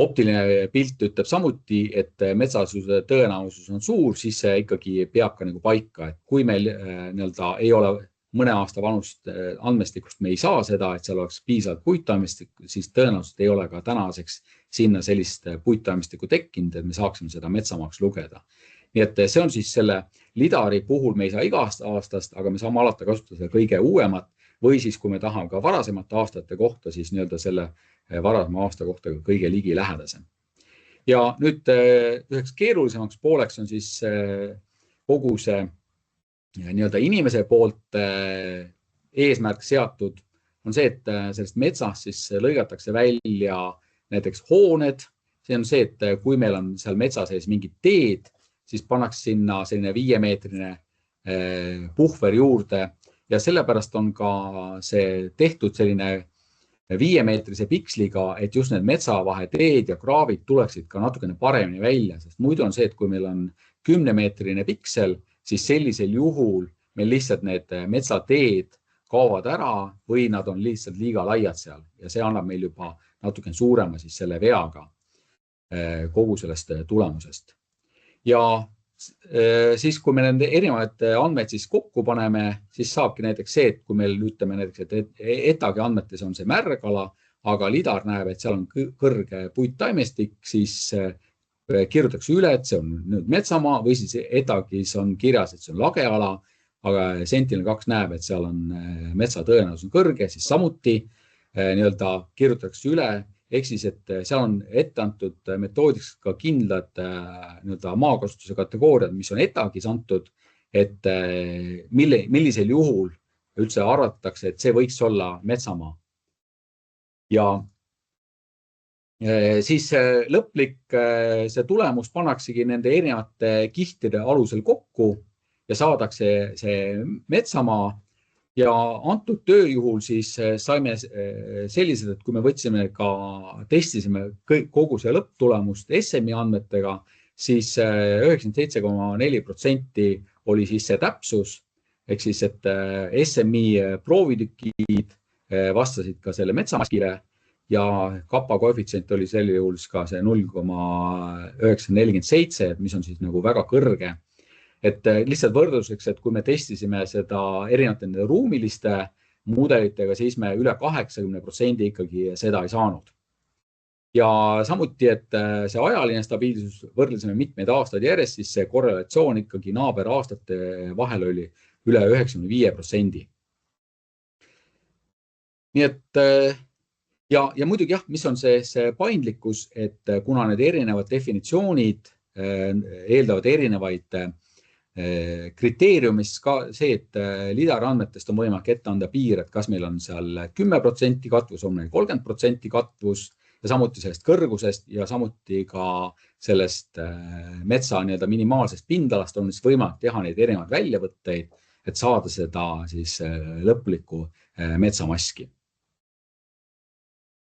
optiline pilt ütleb samuti, et metsasuse tõenäosus on suur, siis see ikkagi peab ka paika, et kui meil ei ole mõne aasta vanust andmestikust, me ei saa seda, et seal oleks piisavalt puittaimestikku, siis tõenäoliselt ei ole ka tänaseks sinna sellist puittaimestikku tekkinud, et me saaksime seda metsamaaks lugeda. Nii et see on siis selle lidari puhul, me ei saa igast aastast, aga me saame alati kasutada selle kõige uuemat või siis, kui me tahame ka varasemate aastate kohta, siis selle varasema aasta kohta kõige ligi lähedasem. Ja nüüd üheks keerulisemaks pooleks on siis kogu see inimese poolt eesmärk seatud on see, et sellest metsast siis lõigatakse välja näiteks hooned. See on see, et kui meil on seal metsa sees mingid teed, siis pannakse sinna selline 5-meetrine puhver juurde ja sellepärast on ka see tehtud selline 5-meetrise piksliga, et just need metsavaheteed ja kraavid tuleksid ka natukene paremini välja, sest muidu on see, et kui meil on 10-meetrine piksel, siis sellisel juhul meil lihtsalt need metsateed kaovad ära või nad on lihtsalt liiga laiad seal ja see annab meil juba natuke suurema siis selle veaga kogu sellest tulemusest. Ja siis, kui me nende erinevaid andmeid siis kokku paneme, siis saabki näiteks see, et kui meil ütleme näiteks, et ETAG andmetes on see märgala, aga lidar näeb, et seal on kõrge puittaimestik, siis kirjutatakse üle, et see on nüüd metsamaa või siis ETAGis on kirjas, et see on lageala, aga Sentinel-2 näeb, et seal on metsa tõenäosus on kõrge, siis samuti nii-öelda kirjutatakse üle, ehk siis, et seal on ette antud metoodiks ka kindlad nii-öelda maakasutuse kategooriad, mis on ETAGis antud, et millisel juhul üldse arvatakse, et see võiks olla metsamaa. Ja siis lõplik see tulemus pannaksegi nende erinevate kihtide alusel kokku ja saadakse see metsamaa ja antud töö juhul siis saime sellised, et kui me võtsime ka, testisime kogu see lõpptulemust SMI andmetega, siis 97,4% oli siis see täpsus, ehk siis, et SMI proovitükid vastasid ka selle metsamaskile ja kappa koefitsient oli sel juhul ka see 0,947, mis on siis nagu väga kõrge. Et lihtsalt võrdluseks, et kui me testisime seda erinevate ruumiliste mudelitega, siis me üle 80% ikkagi seda ei saanud. Ja samuti, et see ajaline stabiilsus võrdlesime mitmeid aastaid järjest, siis see korrelatsioon ikkagi naaberaastate vahel oli üle 95%. Nii et ja muidugi jah, mis on see paindlikkus, et kuna need erinevad definitsioonid eeldavad erinevaid kriteeriumis ka see, et lidar andmetest on võimalik ette anda piir, et kas meil on seal 10% katvus, on meil 30% katvus ja samuti sellest kõrgusest ja samuti ka sellest metsa nii-öelda minimaalsest pindalast on siis võimalik teha neid erinevaid väljavõtteid, et saada seda siis lõplikku metsamaski.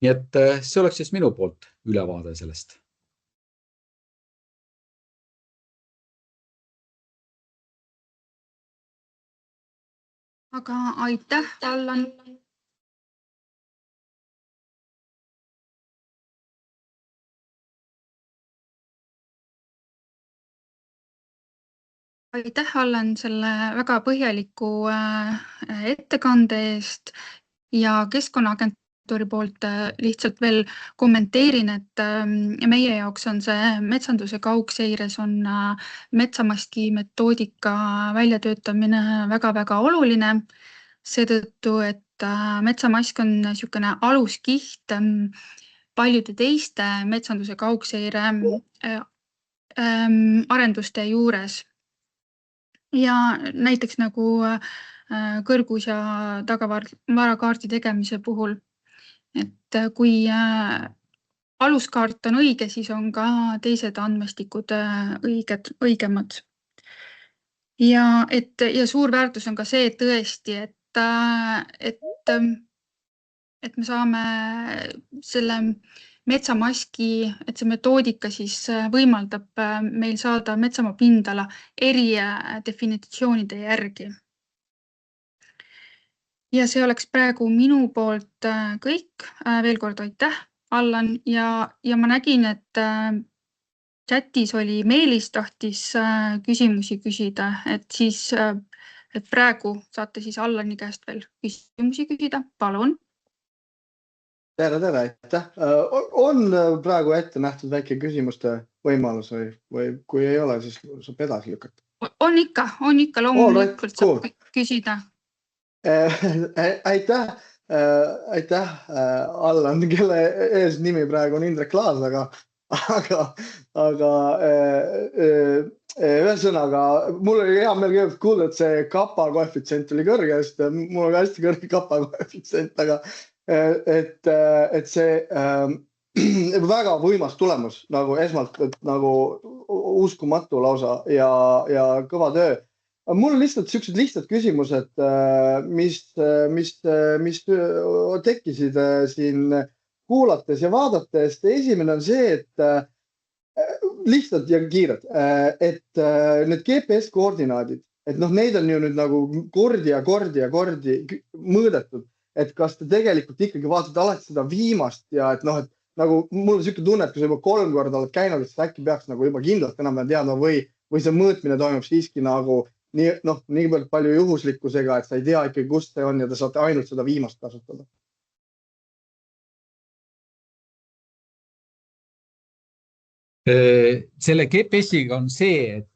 Nii et see oleks siis minu poolt ülevaade sellest. Aga aitäh, Allan. Aitäh, Allan, selle väga põhjaliku ettekande eest ja Keskkonnaagentuuri poolt lihtsalt veel kommenteerin, et meie jaoks on see metsanduse kaugseires on metsamaski metoodika väljatöötamine väga-väga oluline. Seetõttu, et metsamask on niisugune aluskiht paljude teiste metsanduse kaugseire arenduste juures. Ja näiteks nagu kõrgus- ja tagavarakaardi tegemise puhul. Et kui aluskaart on õige, siis on ka teised andmestikud õigemad. Ja suur väärtus on ka see, et tõesti, et me saame selle metsamaski, et see metoodika siis võimaldab meil saada metsamaa pindala eri definitsioonide järgi. Ja see oleks praegu minu poolt kõik. Veel kord aitäh, Allan. Ja ma nägin, et chatis oli Meelis tahtis küsimusi küsida, et praegu saate siis Allani käest veel küsimusi küsida. Palun. Tere, aitäh. On praegu ette nähtud väike küsimuste võimalus või kui ei ole, siis saab edasi lükata? On ikka loomulikult saab küsida. Aitäh, Allan, kelle ees nimi praegu on Indrek Laas, aga ühesõnaga, mul oli hea meel kuulda, et see kappa koefitsient oli kõrge, sest mul on hästi kõrge kappa koefitsient, aga et see väga võimas tulemus nagu esmalt, et nagu uskumatu lausa ja kõva töö. Mul on lihtsalt sellised lihtsad küsimused, mis tekkisid siin kuulates ja vaadates. Esimene on see, et lihtsalt ja kiired, et need GPS-koordinaadid, et noh, neid on ju nüüd nagu kordi mõõdetud, et kas te tegelikult ikkagi vaatate alati seda viimast ja et noh, et nagu mul on selline tunne, et kui sa juba 3 korda oled käinud, siis äkki peaks nagu juba kindlalt enam teadma või see mõõtmine toimub siiski nagu nii palju juhuslikkusega, et sa ei tea ikkagi, kust see on ja te saate ainult seda viimast kasutada. Selle GPS-iga on see, et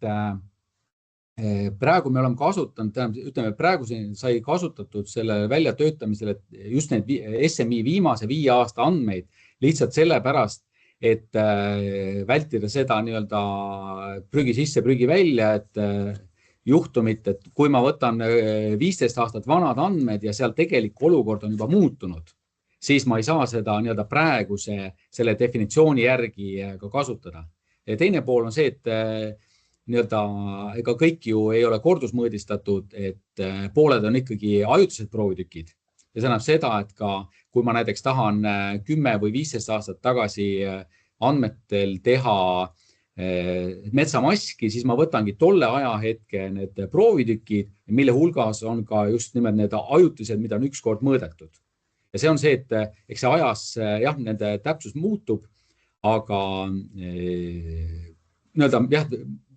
praegu me oleme kasutanud, ütleme, praegu sai kasutatud selle väljatöötamisel, et just need SMI viimase 5 aasta andmeid lihtsalt sellepärast, et vältida seda nii-öelda prügi sisse, prügi välja, et juhtumit, et kui ma võtan 15 aastat vanad andmed ja seal tegelik olukord on juba muutunud, siis ma ei saa seda nii-öelda praeguse selle definitsiooni järgi ka kasutada. Ja teine pool on see, et nii-öelda ega kõik ju ei ole kordusmõõdistatud, et pooled on ikkagi ajutised proovitükid. Ja see näeb seda, et ka kui ma näiteks tahan 10 või 15 aastat tagasi andmetel teha metsamaski, siis ma võtangi tolle ajahetke need proovitükid, mille hulgas on ka just nimelt need ajutised, mida on ükskord mõõdetud. Ja see on see, et eks see ajas, jah, nende täpsus muutub, aga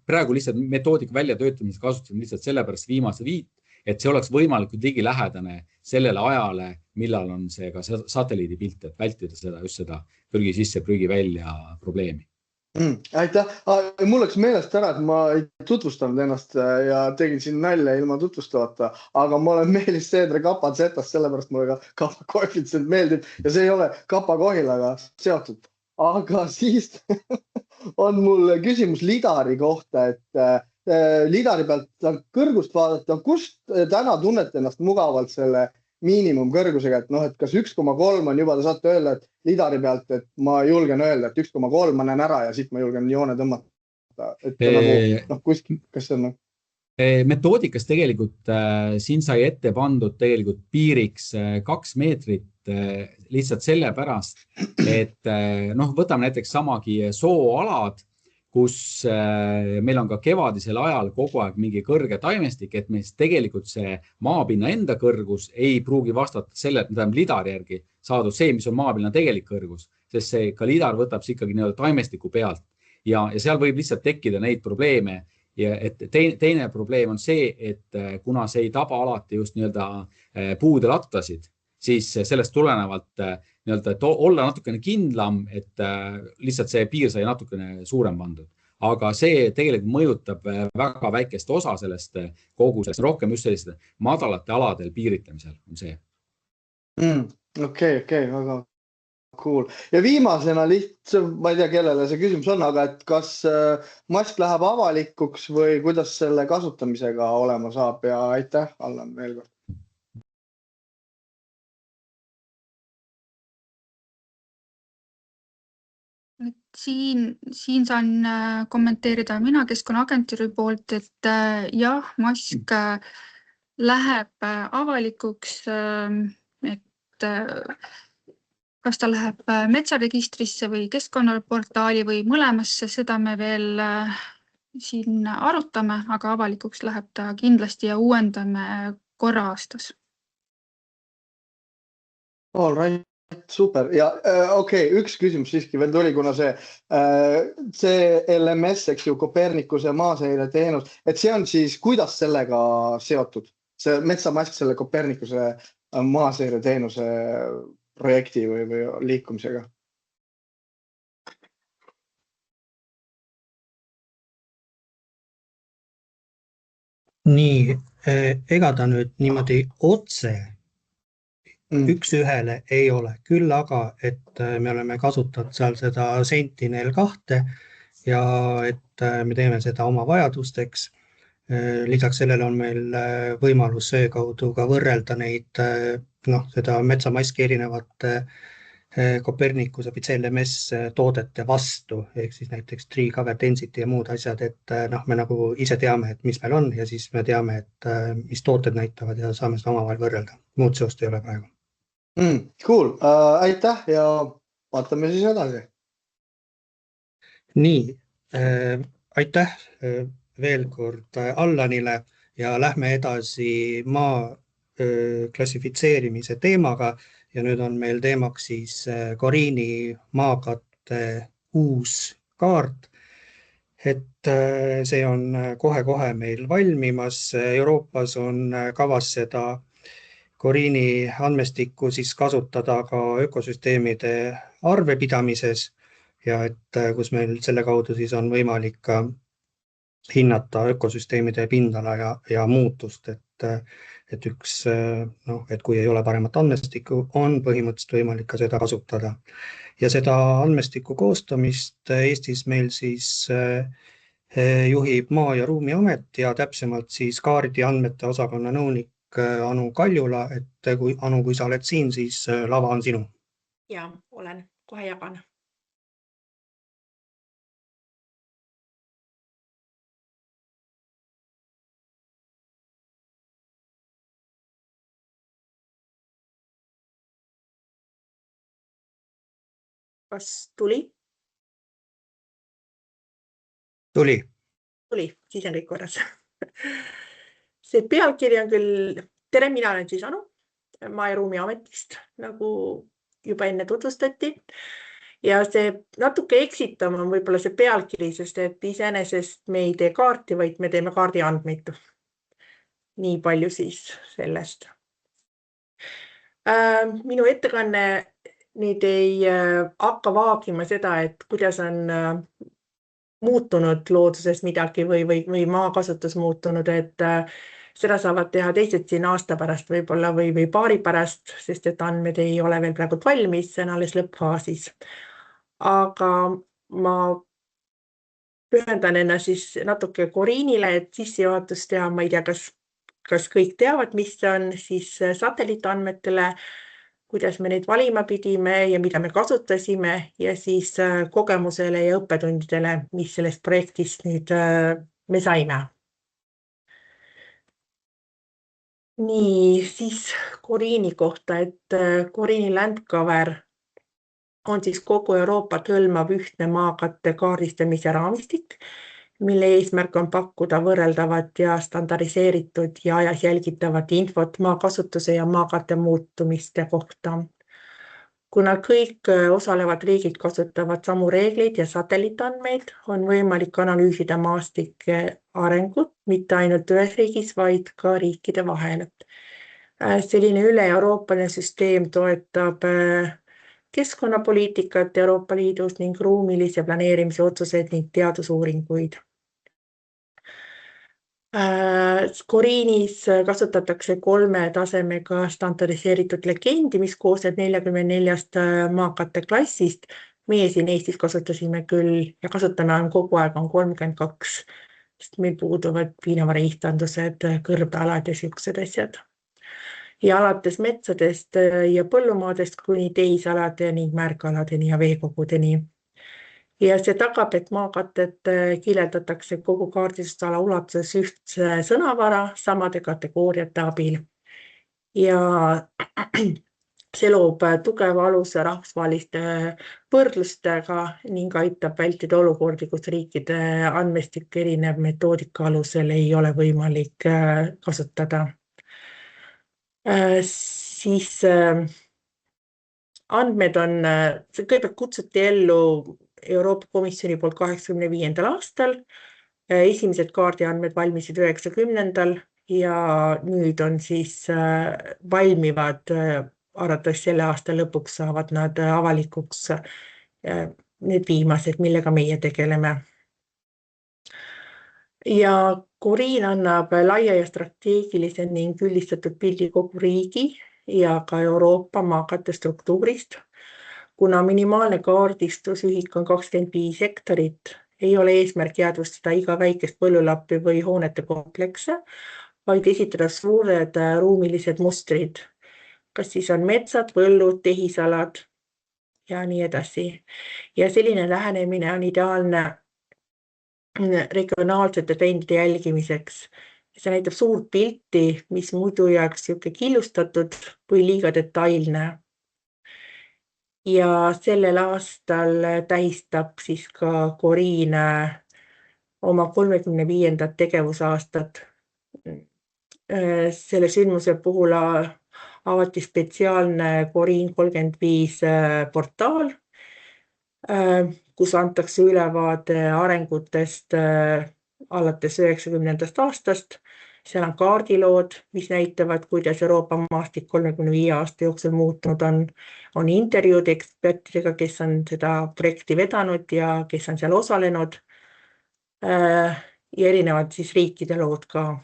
praegu lihtsalt metoodika väljatöötamiseks kasutasin lihtsalt sellepärast viimase viit, et see oleks võimalikult ligilähedane sellele ajale, millal on see ka satelliidipilt, et vältida seda, just seda prügi sisse, prügi välja probleemi. Aitäh. Mul läks meelest ära, et ma ei tutvustanud ennast ja tegin siin nalja ilma tutvustavata, aga ma olen Meelis Seedre Kapa Z-st, sellepärast mulle ka Kapa koefitsient meeldib ja see ei ole Kapa Kohilaga seotud. Aga siis on mul küsimus lidari kohta, et lidari pealt kõrgust vaadata, kust täna tunnete ennast mugavalt selle miinimumkõrgusega, et noh, et kas 1,3 on juba, te saate öelda, et lidari pealt, et ma julgen öelda, et 1,3 ma näen ära ja siit ma julgen joone tõmmata. Et nagu, kuskil, kas see on? Metoodikas tegelikult siin sai ette pandud tegelikult piiriks 2 meetrit lihtsalt sellepärast, et võtame näiteks samagi sooalad, kus meil on ka kevadisel ajal kogu aeg mingi kõrge taimestik, et meil tegelikult see maapinna enda kõrgus ei pruugi vastata selle, et me tahame lidari järgi saadud see, mis on maapinna tegelik kõrgus, sest see ka lidar võtab see ikkagi taimestiku pealt ja seal võib lihtsalt tekkida neid probleeme. Ja et teine probleem on see, et kuna see ei taba alati just puude lattasid, siis sellest tulenevalt et olla natukene kindlam, et lihtsalt see piir sai natukene suurem pandud. Aga see tegelikult mõjutab väga väikest osa sellest kogusest, rohkem just selliste madalate aladel piiritamisel on see. Okei, väga cool. Ja viimasena lihtsalt, ma ei tea, kellele see küsimus on, aga et kas mask läheb avalikuks või kuidas selle kasutamisega olema saab ja aitäh, Allan, veel kord. Siin saan kommenteerida mina Keskkonnaagentuuri poolt, et jah, mask läheb avalikuks, et kas ta läheb metsaregistrisse või keskkonnaportaali või mõlemasse, seda me veel siin arutame, aga avalikuks läheb ta kindlasti ja uuendame korra aastas. All right. Super ja üks küsimus siiski veel tuli, kuna see LMS, eks ju, Copernicuse maaseire teenus, et see on siis, kuidas sellega seotud? See metsamask selle Copernicuse maaseire teenuse projekti või liikumisega? Nii, ega ta nüüd niimoodi otse üks ühele ei ole, küll aga, et me oleme kasutanud seal seda Sentinel-2 ja et me teeme seda oma vajadusteks. Lisaks sellele on meil võimalus söö kaudu ka võrrelda neid, seda metsamaski erinevate Copernicuse või CLMS toodete vastu, ehk siis näiteks tree cover density ja muud asjad, et me nagu ise teame, et mis meil on ja siis me teame, et mis tooted näitavad ja saame seda omavahel võrrelda. Muud seost ei ole praegu. Cool, aitäh ja vaatame siis edasi. Nii, aitäh veel kord Allanile ja lähme edasi maa klassifitseerimise teemaga ja nüüd on meil teemaks siis Coriini maakatte uus kaart. Et see on kohe-kohe meil valmimas. Euroopas on kavas seda Coriini andmestikku siis kasutada ka ökosüsteemide arvepidamises ja et kus meil selle kaudu siis on võimalik ka hinnata ökosüsteemide pindala ja muutust, et et kui ei ole paremat andmestikku, on põhimõtteliselt võimalik ka seda kasutada. Ja seda andmestiku koostamist Eestis meil siis juhib Maa- ja Ruumiamet ja täpsemalt siis kaardi andmete osakonna nõunik Anu Kaljula, et Anu, kui sa oled siin, siis lava on sinu. Ja, olen. Kohe jagan. Kas tuli? Tuli. Tuli, siis on kõik korras. See pealkiri on küll, tere, mina olen siis Anu Maa- ja Ruumiametist, nagu juba enne tutvustati. Ja see natuke eksitav on võib-olla see pealkiri, sest et iseenesest me ei tee kaarti, vaid me teeme kaardi andmeid. Nii palju siis sellest. Minu ettekanne nüüd ei hakka vaagima seda, et kuidas on muutunud looduses midagi või maakasutus muutunud, et seda saavad teha teised siin aasta pärast võib-olla või paari pärast, sest et andmed ei ole veel praegu valmis, see on alles lõppfaasis. Aga ma pühendan ennast siis natuke Coriinile, et sissejuhatust teha, ma ei tea, kas kõik teavad, mis see on, siis satelliitandmetele, kuidas me neid valima pidime ja mida me kasutasime ja siis kogemusele ja õppetundidele, mis sellest projektist nüüd me saime. Nii, siis Coriini kohta, et Coriini landcover on siis kogu Euroopat hõlmav ühtne maakatte kaardistamise raamistik, mille eesmärk on pakkuda võrreldavat ja standardiseeritud ja ajas jälgitavat infot maakasutuse ja maakatte muutumiste kohta. Kuna kõik osalevad riigid kasutavad samu reegleid ja satelliitandmeid, on võimalik analüüsida maastike arengut mitte ainult ühes riigis, vaid ka riikide vahel. Selline üle-euroopaline süsteem toetab keskkonnapoliitikat Euroopa Liidus ning ruumilise planeerimise otsuseid ning teadusuuringuid. Coriinis kasutatakse 3 tasemega standardiseeritud legendi, mis koosneb 44 maakatte klassist. Meie siin Eestis kasutasime küll ja kasutame kogu aeg on 32, sest meil puuduvad piinavara ihtandused, kõrbealad ja siuksed asjad. Ja alates metsadest ja põllumaadest kuni tehisalade ning märgaladeni ja veekogudeni. Ja see tagab, et maakatted kirjeldatakse kogu kaardistusala ulatuses ühtse sõnavara samade kategooriate abil. Ja see loob tugeva aluse rahvusvaheliste võrdlustega ning aitab vältida olukordi, kus riikide andmestik erinev metoodika alusel ei ole võimalik kasutada. Siis andmed on, kõigepealt kutsuti ellu Euroopa Komisjoni poolt 85. aastal. Esimesed kaardiandmed valmisid 90. ja nüüd on siis valmivad, arvatavasti selle aasta lõpuks saavad nad avalikuks need viimased, millega meie tegeleme. Ja Coriin annab laia ja strateegilise ning üldistatud pildi kogu riigi ja ka Euroopa maakatte struktuurist. Kuna minimaalne kaardistusühik on 25 hektarit, ei ole eesmärk jäädvustada iga väikest põllulappi või hoonete komplekse, vaid esitada suured ruumilised mustrid, kas siis on metsad, põllud, tehisalad ja nii edasi. Ja selline lähenemine on ideaalne regionaalsete trendide jälgimiseks. See näitab suurt pilti, mis muidu jääks siuke killustatud või liiga detailne. Ja sellel aastal tähistab siis ka Coriin oma 35. tegevusaastat selle sündmuse puhul avati spetsiaalne Coriin 35 portaal, kus antakse ülevaade arengutest alates 90. aastast. Seal on kaardilood, mis näitavad, kuidas Euroopa maastik 35 aasta jooksul muutunud on intervjuud ekspertidega, kes on seda projekti vedanud ja kes on seal osalenud, ja erinevad siis riikide lood ka.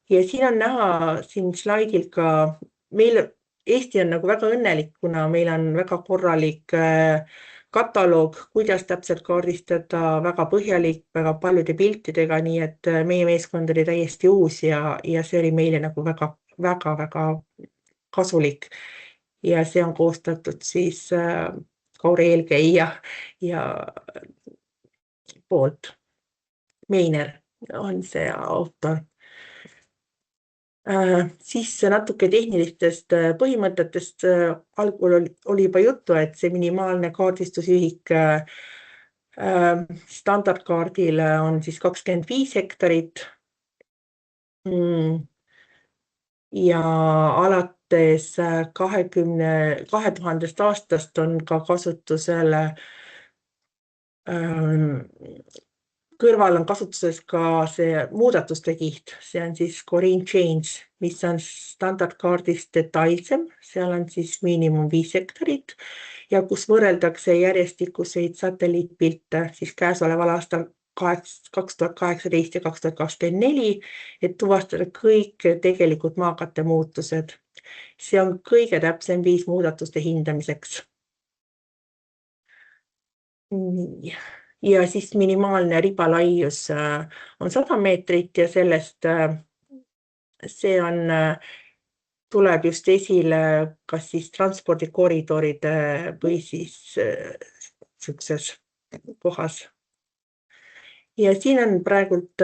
Ja siin on näha siin slaidil ka, meil Eesti on nagu väga õnnelik, kuna meil on väga korralik kataloog, kuidas täpselt kaardistada, väga põhjalik, väga paljude piltidega, nii et meie meeskond oli täiesti uus ja see oli meile nagu väga kasulik. Ja see on koostatud siis Kauri eelkäija ja poolt. Meiner on see autor. Siis natuke tehnilistest põhimõtetest algul oli juba juttu, et see minimaalne kaardistusühik standardkaardil on siis 25 hektarit ja alates 2000 aastast on ka kasutusel kõrval on kasutuses ka see muudatuste kiht, see on siis Coriin Change, mis on standardkaardist detailsem, seal on siis miinimum 5 hektarit ja kus võrreldakse järjestikuseid satelliitpilte siis käesoleval aastal 2018 ja 2024, et tuvastada kõik tegelikult maakatte muutused. See on kõige täpsem viis muudatuste hindamiseks. Nii. Ja siis minimaalne ribalaius on 100 meetrit ja sellest see tuleb just esile kas siis transpordikoridoride või siis sellises kohas. Ja siin on praegult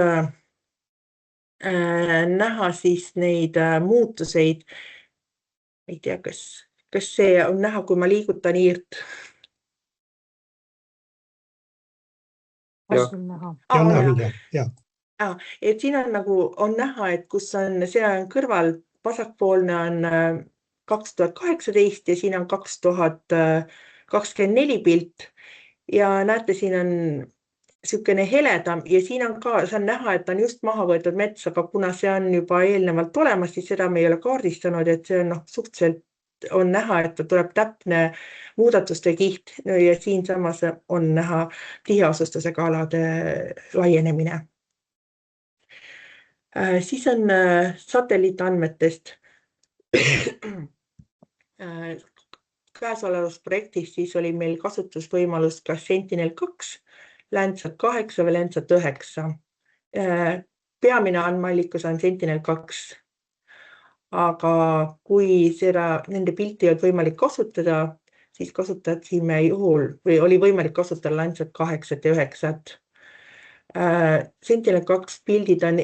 näha siis neid muutuseid. Ei tea, kas see on näha, kui ma liigutan hiirt? Et siin on nagu on näha, et kus on, see on kõrval, vasakpoolne on 2018 ja siin on 2024 pilt ja näete, siin on niisugune heledam ja siin on ka, see on näha, et on just maha võetud mets, aga kuna see on juba eelnevalt olemas, siis seda me ei ole kaardistanud, et see on suhteliselt on näha, et tuleb täpne muudatuste kiht ja siin samas on näha tiheasustusega alade laienemine. Siis on satelliitandmetest. Käesolevas projektis siis oli meil kasutusvõimalus ka Sentinel-2, Landsat 8 või Landsat 9. Peamine andmeallikus on Sentinel-2. Aga kui nende pilti ei olnud võimalik kasutada, siis kasutasime juhul või oli võimalik kasutada Landsat 8 ja 9. Sentinel-2 pildid on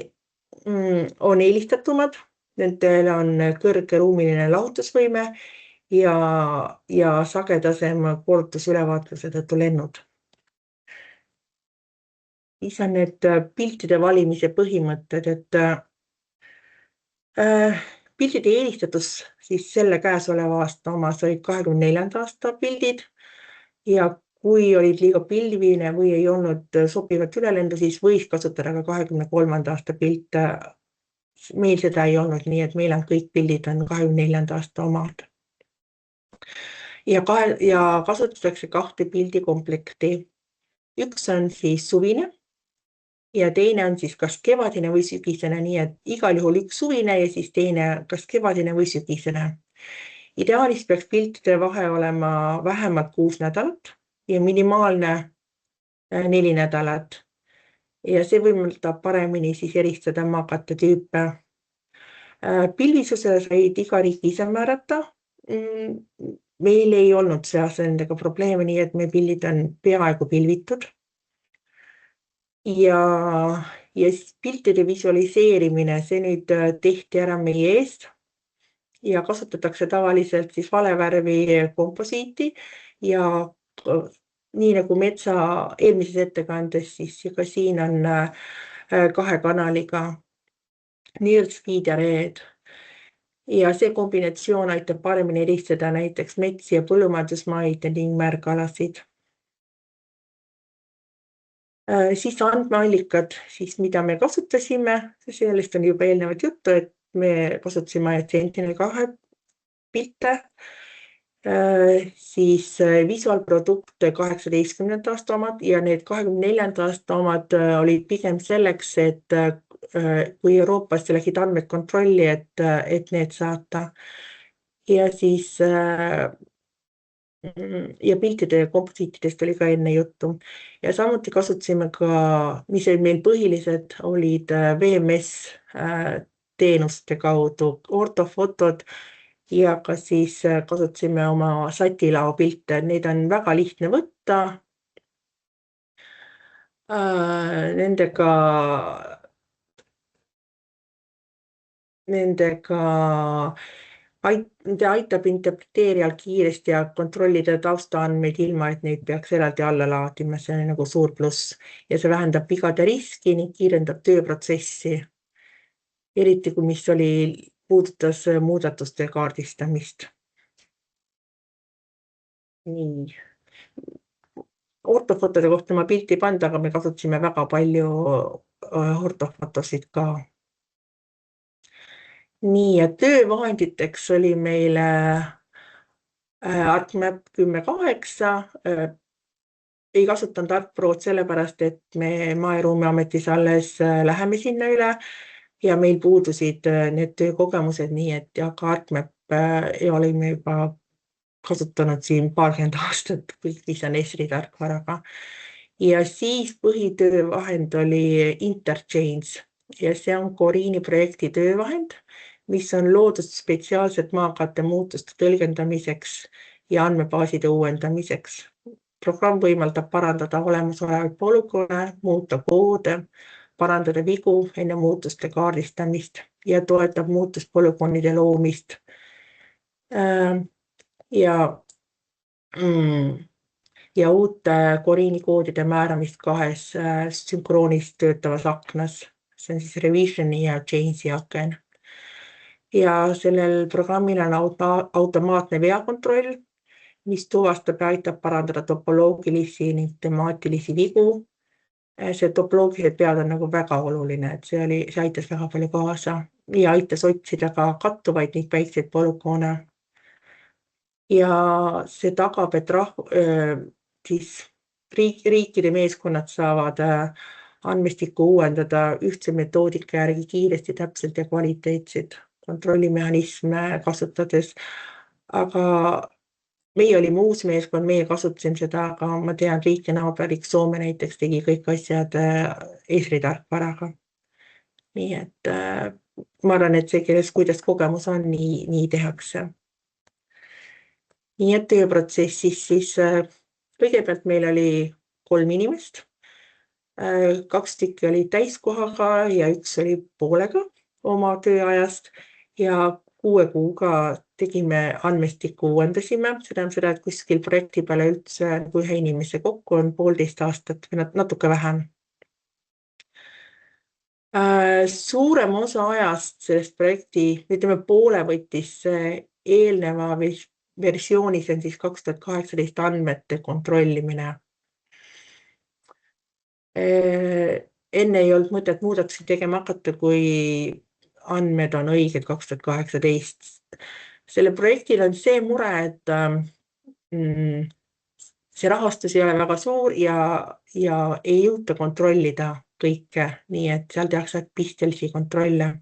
eelistatumad, nendel on kõrge ruumiline lahutusvõime ja sagedasem korrutusülevaatluse tõttu lennud. Siis on need piltide valimise põhimõtted, et pildide eelistatus siis selle käesoleva aasta omas olid 24. aasta pildid ja kui olid liiga pilvine või ei olnud sobivat ülelendu, siis võis kasutada ka 23. aasta pilte. Meil seda ei olnud, nii et meil on kõik pildid on 24. aasta omad. Ja kasutatakse 2 pildikomplekti. Üks on siis suvine ja teine on siis kas kevadine või sügisene, nii et igal juhul üks suvine ja siis teine kas kevadine või sügisene. Ideaalis peaks piltide vahe olema vähemalt 6 nädalat ja minimaalne 4 nädalat. Ja see võimaldab paremini siis eristada maakatte tüüpe. Pilvisuse said iga riik ise määrata. Meil ei olnud seas nendega probleeme, nii et meie pildid on peaaegu pilvitud. Ja piltide visualiseerimine, see nüüd tehti ära meie eest ja kasutatakse tavaliselt siis valevärvi komposiiti ja nii nagu metsa eelmises ettekandes, siis ka siin on 2 kanaliga. near speed ja red. Ja see kombinatsioon aitab paremini eristada näiteks metsi ja põllumajandusmaid ning märgalasid. Siis andmeallikad, siis mida me kasutasime, sellest on juba eelnevat juttu, et me kasutasime Sentinel-2 pilte, siis visuaalprodukt 18. aasta omad ja need 24. aasta omad olid pigem selleks, et kui Euroopasse läksid andmed kontrolli, et need saata. Ja siis ja piltide ja komposiitidest oli ka enne juttu. Ja samuti kasutasime ka, mis olid meil põhilised, olid VMS teenuste kaudu ortofotod ja ka siis kasutasime oma satilao pilte. Neid on väga lihtne võtta. Nendega aitab interpreteerijal kiiresti ja kontrollida taustaandmeid ilma, et neid peaks eraldi alla laadima. See on nagu suur pluss ja see vähendab vigade riski ning kiirendab tööprotsessi. Eriti kui mis puudutas muudatuste kaardistamist. Nii. Ortofotode kohta ma pilti ei pannud, aga me kasutasime väga palju ortofotosid ka. Nii, ja töövahenditeks oli meile ArcMap 10.8. Ei kasutanud ArcProd sellepärast, et me Maaeluruumiametis alles läheme sinna üle ja meil puudusid need töökogemused, nii et ka ArcMap olime juba kasutanud siin paarkümmend aastat, mis on Esri tarkvaraga. Ja siis põhitöövahend oli Interchange ja see on Coriini projekti töövahend, mis on loodud spetsiaalselt maakatte muutuste tõlgendamiseks ja andmebaaside uuendamiseks. Programm võimaldab parandada olemasolevaid polügoone, muuta koode, parandada vigu enne muutuste kaardistamist ja toetab muutuspolügoonide loomist. Ja uute Coriini koodide määramist 2 sünkroonis töötavas aknas. See on siis revisioni ja change'i aken. Ja sellel programmil on automaatne veakontroll, mis tuvastab ja aitab parandada topoloogilisi ning temaatilisi vigu. See topoloogilised pead on nagu väga oluline, et see aitas väga palju kaasa ja aitas otsida ka kattuvaid ning väikseid polügoone. Ja see tagab, et riikide meeskonnad saavad andmestikku uuendada ühtse metoodika järgi kiiresti, täpselt ja kvaliteetseid kontrollimehhanisme kasutades. Aga meie olime uus meeskond, meie kasutasime seda, aga ma tean riik ja naaberik Soome näiteks tegi kõik asjad Esri tarkvaraga. Nii et ma arvan, et see, kuidas kogemus on, nii tehakse. Nii et tööprotsessis siis kõigepealt meil oli 3 inimest. 2 tükki oli täiskohaga ja 1 oli poolega oma tööajast ja 6 kuuga tegime andmestikku uuendasime. Seda on seda, et kuskil projekti peale üldse, kui 1 inimese kokku on 1,5 aastat või natuke vähem. Suurem osa ajast sellest projekti, ütleme poole võttis eelneva versioonis on siis 2018 andmete kontrollimine. Enne ei olnud mõtet muudatusi tegema hakata, kui andmed on õiged 2018. Selle projektil on see mure, et see rahastus ei ole väga suur ja ei jõuta kontrollida kõike, nii et seal tehakse pistelisi kontrolle.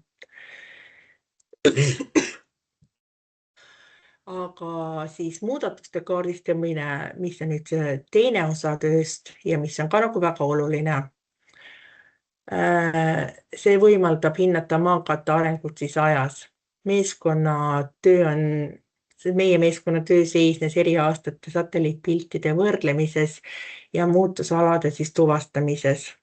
Aga siis muudatuste kaardistamine, mis on nüüd teine osa tööst ja mis on ka nagu väga oluline. See võimaldab hinnata maakatte arengut siis ajas. Meie meeskonna töö seisnes eri aastate satelliitpiltide võrdlemises ja muutusalade siis tuvastamises.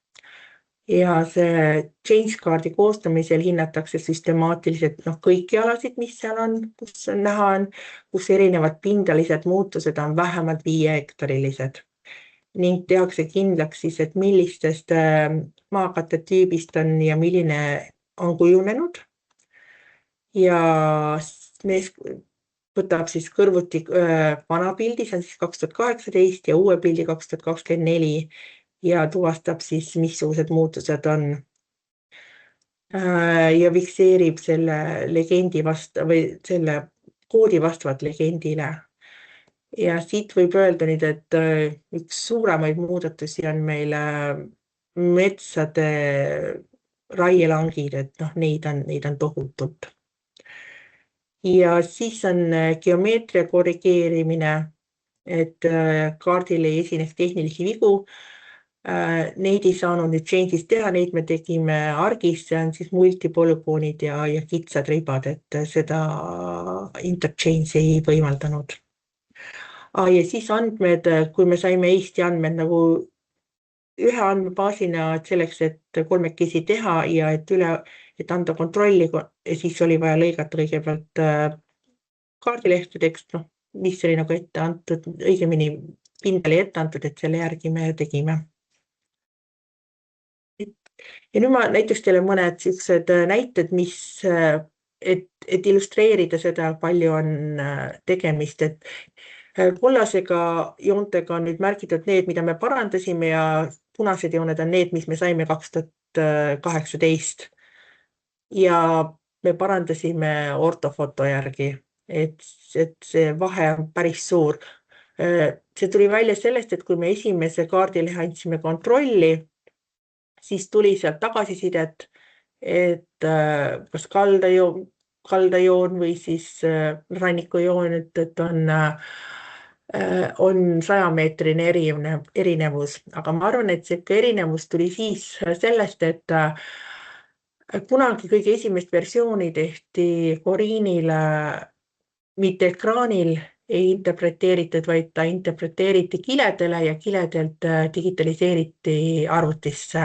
Ja see change kaardi koostamisel hinnatakse süstemaatiliselt kõiki alasid, mis seal on, kus näha on, kus erinevad pindalised muutused on vähemalt 5 hektarilised. Ning tehakse kindlaks siis, et millistest maakatte tüübist on ja milline on kujunenud ja mees võtab siis kõrvuti vana pildi, see on siis 2018 ja uue pildi 2024 ja tuvastab siis, missugused muutused on ja fikseerib selle legendi või selle koodi vastavalt legendile. Ja siit võib öelda nüüd, et üks suuremaid muudatusi on meil metsade raielangid, et neid on tohutult. Ja siis on geomeetria korrigeerimine, et kaardil ei esineks tehnilisi vigu. Neid ei saanud nüüd change'is teha, neid me tegime argis, see on siis multipolügoonid ja kitsad ribad, et seda interchange ei võimaldanud. Ja siis andmed, kui me saime Eesti andmed nagu ühe andmebaasina selleks, et kolmekesi teha ja et anda kontrolli, siis oli vaja lõigata kõigepealt kaardilehtedeks, mis oli nagu ette antud, õigemini pindali ette antud, et selle järgi me tegime. Ja nüüd ma näiteks teile mõned sellised näited, et illustreerida seda, palju on tegemist, et kollasega joontega on nüüd märgitud need, mida me parandasime ja punased jooned on need, mis me saime 2018. Ja me parandasime ortofoto järgi, et see vahe on päris suur. See tuli välja sellest, et kui me esimese kaardilehe andsime kontrolli, siis tuli sealt tagasisidet, et kas kaldajoon või siis rannikujoon, et on 100-meetrine erinevus. Aga ma arvan, et see erinevus tuli siis sellest, et kunagi kõige esimest versiooni tehti Coriinile mitte ekraanil ei interpreteeritud, vaid ta interpreteeriti kiledele ja kiledelt digitaliseeriti arvutisse.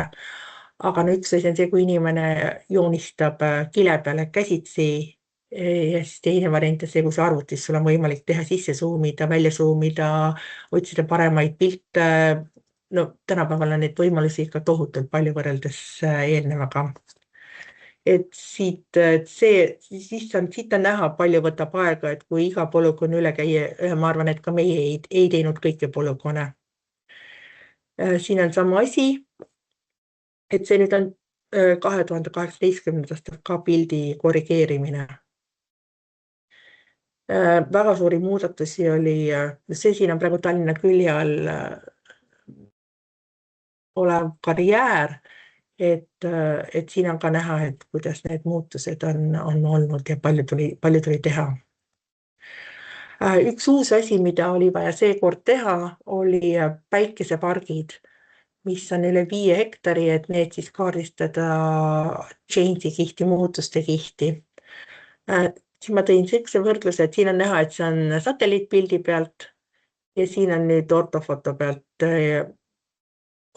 Aga üks asi on see, kui inimene joonistab kile peale käsitsi ja siis teine variant on see, kus arvutis sul on võimalik teha sisse zoomida, välja zoomida, otsida paremaid pilte. Tänapäeval on neid võimalusi ikka tohutult palju võrreldes eelnevaga. Et siit on näha, palju võtab aega, et kui iga polügoon üle käia, ma arvan, et ka meie ei teinud kõiki polügoone. Siin on sama asi, et see nüüd on 2018. ka pildi korrigeerimine. Väga suuri muudatusi oli, see siin on praegu Tallinna külje all olev karjäär, et siin on ka näha, et kuidas need muutused on olnud ja palju tuli teha. Üks uus asi, mida oli vaja seekord teha, oli päikesepargid, mis on üle 5 hektari, et need siis kaardistada change'i kihti, muutuste kihti. Siin ma tõin sellise võrdluse, et siin on näha, et see on satelliitpildi pealt ja siin on nüüd ortofoto pealt.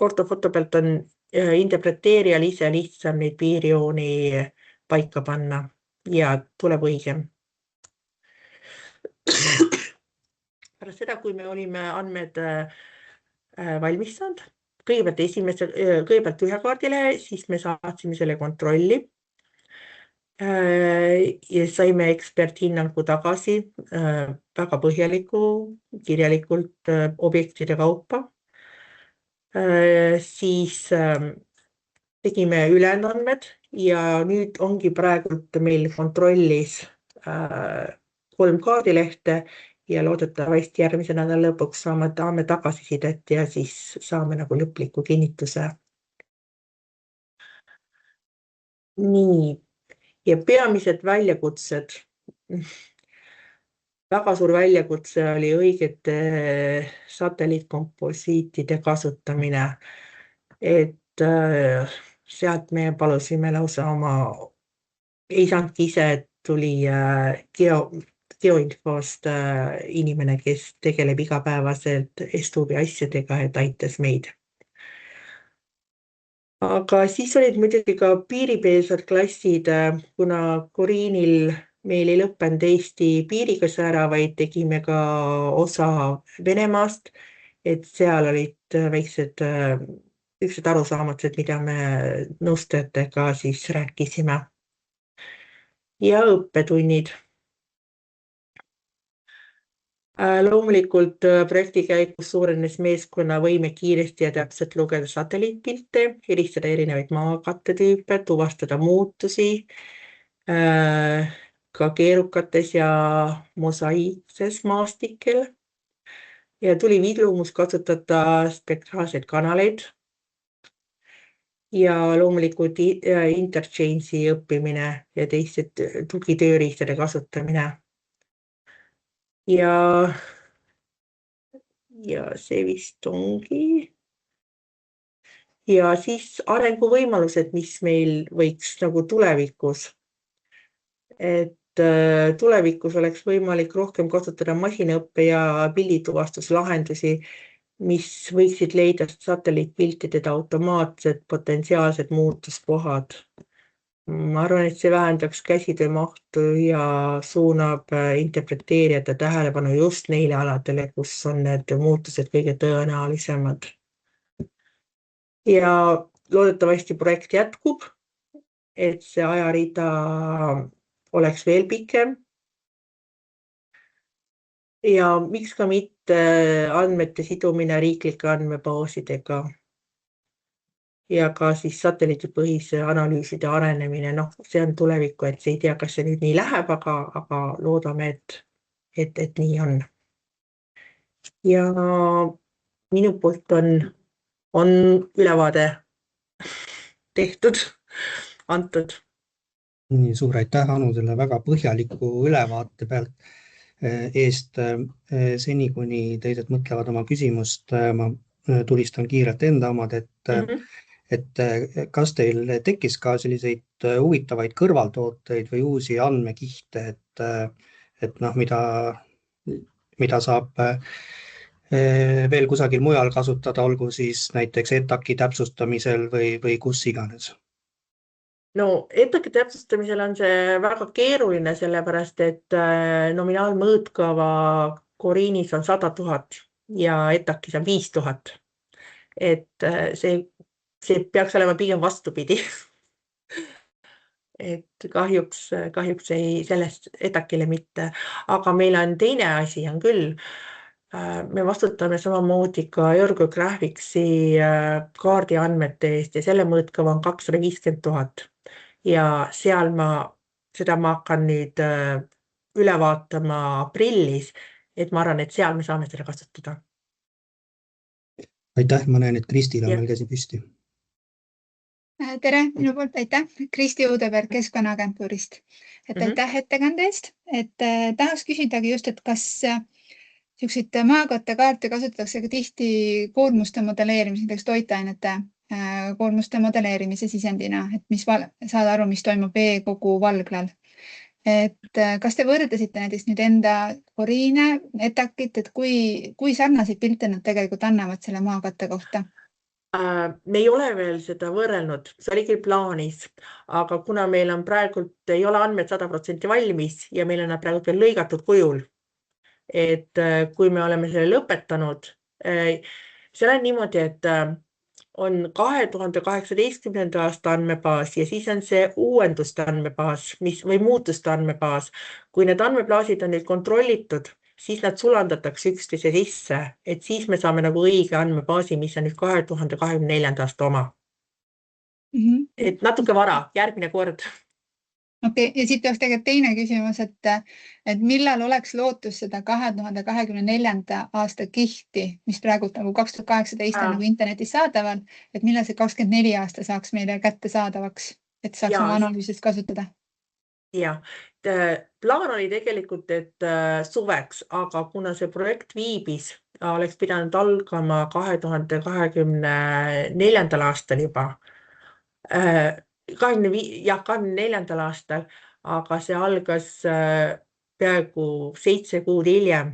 Ortofoto pealt on interpreteerijal ise lihtsam neid piirjooni paika panna ja tuleb õigem. Pärast seda, kui me olime andmed valmis saanud, kõigepealt ühe kaardilehe, siis me saatsime selle kontrolli ja saime eksperthinnangu tagasi väga põhjaliku kirjalikult objektide kaupa. Siis tegime ülejäänud andmed ja nüüd ongi praegult meil kontrollis 3 kaardilehte ja loodetavasti järgmise nädala lõpuks saame tagasisidet ja siis saame nagu lõpliku kinnituse. Nii, ja peamised väljakutsed. Väga suur väljakutse oli õigete satelliitkomposiitide kasutamine, et sealt me palusime lausa ei saanudki ise, et tuli geoinfost inimene, kes tegeleb igapäevaselt Estubi asjadega, et aitas meid. Aga siis olid muidugi ka piiripealsed klassid, kuna Coriinil meil ei lõppenud Eesti piiriga ära, vaid tegime ka osa Venemaast, et seal olid väiksed Niisugused arusaamatused, mida me nõustajatega siis rääkisime. Ja õppetunnid. Loomulikult projekti käigus suurenes meeskonna võime kiiresti ja täpselt lugeda satelliitpilte, eristada erinevaid maakattetüüpe, tuvastada muutusi ka keerukates ja mosaiikses maastikel. Ja tuli viilumus kasutada spektraalseid kanaleid ja loomulikult interchange'i õppimine ja teised tugitööriistade kasutamine. Ja see vist ongi. Ja siis arenguvõimalused, mis meil võiks nagu tulevikus. Et tulevikus oleks võimalik rohkem kasutada masinaõppe ja pildituvastuslahendusi, mis võiksid leida satelliitpiltide automaatsed potentsiaalsed muutuskohad. Ma arvan, et see vähendaks käsitöö mahtu ja suunab interpreteerijate tähelepanu just neile aladele, kus on need muutused kõige tõenäolisemad. Ja loodetavasti projekt jätkub, et see ajarida oleks veel pikem. Ja miks ka mitte andmete sidumine riiklike andmebaasidega ja ka siis satelliitipõhise analüüside arenemine. See on tulevikku, et see ei tea, kas see nüüd nii läheb, aga loodame, et nii on. Ja minu poolt on ülevaade tehtud, antud. Nii, suur aitäh, Anu, selle väga põhjaliku ülevaate pealt eest. Seni, kuni teised mõtlevad oma küsimust, ma tulistan kiirelt enda omad, et kas teil tekkis ka selliseid huvitavaid kõrvaltooteid või uusi andmekihte, et mida saab veel kusagil mujal kasutada, olgu siis näiteks ETAC-i täpsustamisel või kus iganes? ETAC-i täpsustamisel on see väga keeruline, sellepärast et nominaalmõõtkava Corinis on 100 000 ja ETAC-is on 5000. Et see peaks olema pigem vastupidi. Et kahjuks ei sellest ETAC-ile mitte, aga meil on teine asi on küll. Me vastutame samamoodi ka Eurographics'i kaardi andmete eest ja selle mõõtkava on 250 000. Ja seal seda ma hakkan nüüd üle vaatama aprillis, et ma arvan, et seal me saame seda kasutada. Aitäh, ma näen, et Kristil on veel käsi püsti. Tere, minu poolt aitäh. Kristi Uudeberg Keskkonnaagentuurist. Aitäh ettekande eest. Tahaks küsidagi just, et kas selliseid maakattekaarte kasutatakse ka tihti koormuste modelleerimiseks, näiteks toitainete koormuste modelleerimise sisendina, et saada aru, mis toimub veekogu valglal. Kas te võrdlesite näiteks nüüd enda Corine, ETAC-it, et kui sarnaseid pilte nad tegelikult annavad selle maakatte kohta? Me ei ole veel seda võrrelnud, see oli küll plaanis, aga kuna meil on praegult ei ole andmed 100% valmis ja meil on nad praegult veel lõigatud kujul, et kui me oleme selle lõpetanud, seal on niimoodi, et on 2018. aasta andmebaas ja siis on see uuenduste andmebaas või muutuste andmebaas. Kui need andmeplaasid on nüüd kontrollitud, siis nad sulandatakse üksteise sisse, et siis me saame nagu õige andmebaasi, mis on nüüd 2024. aasta oma. Et natuke vara, järgmine kord. Okei, ja siit oleks tegelikult teine küsimus, et millal oleks lootus seda 2024. aasta kihti, mis praegu nagu 2018 on nagu internetis saadaval, et millal see 2024. aasta saaks meile kätte saadavaks, et saaks oma analüüsist kasutada? Ja, plaan oli tegelikult, et suveks, aga kuna see projekt viibis, oleks pidanud algama 2024. aastal juba. 24. aastal, aga see algas peaaegu 7 kuud hiljem.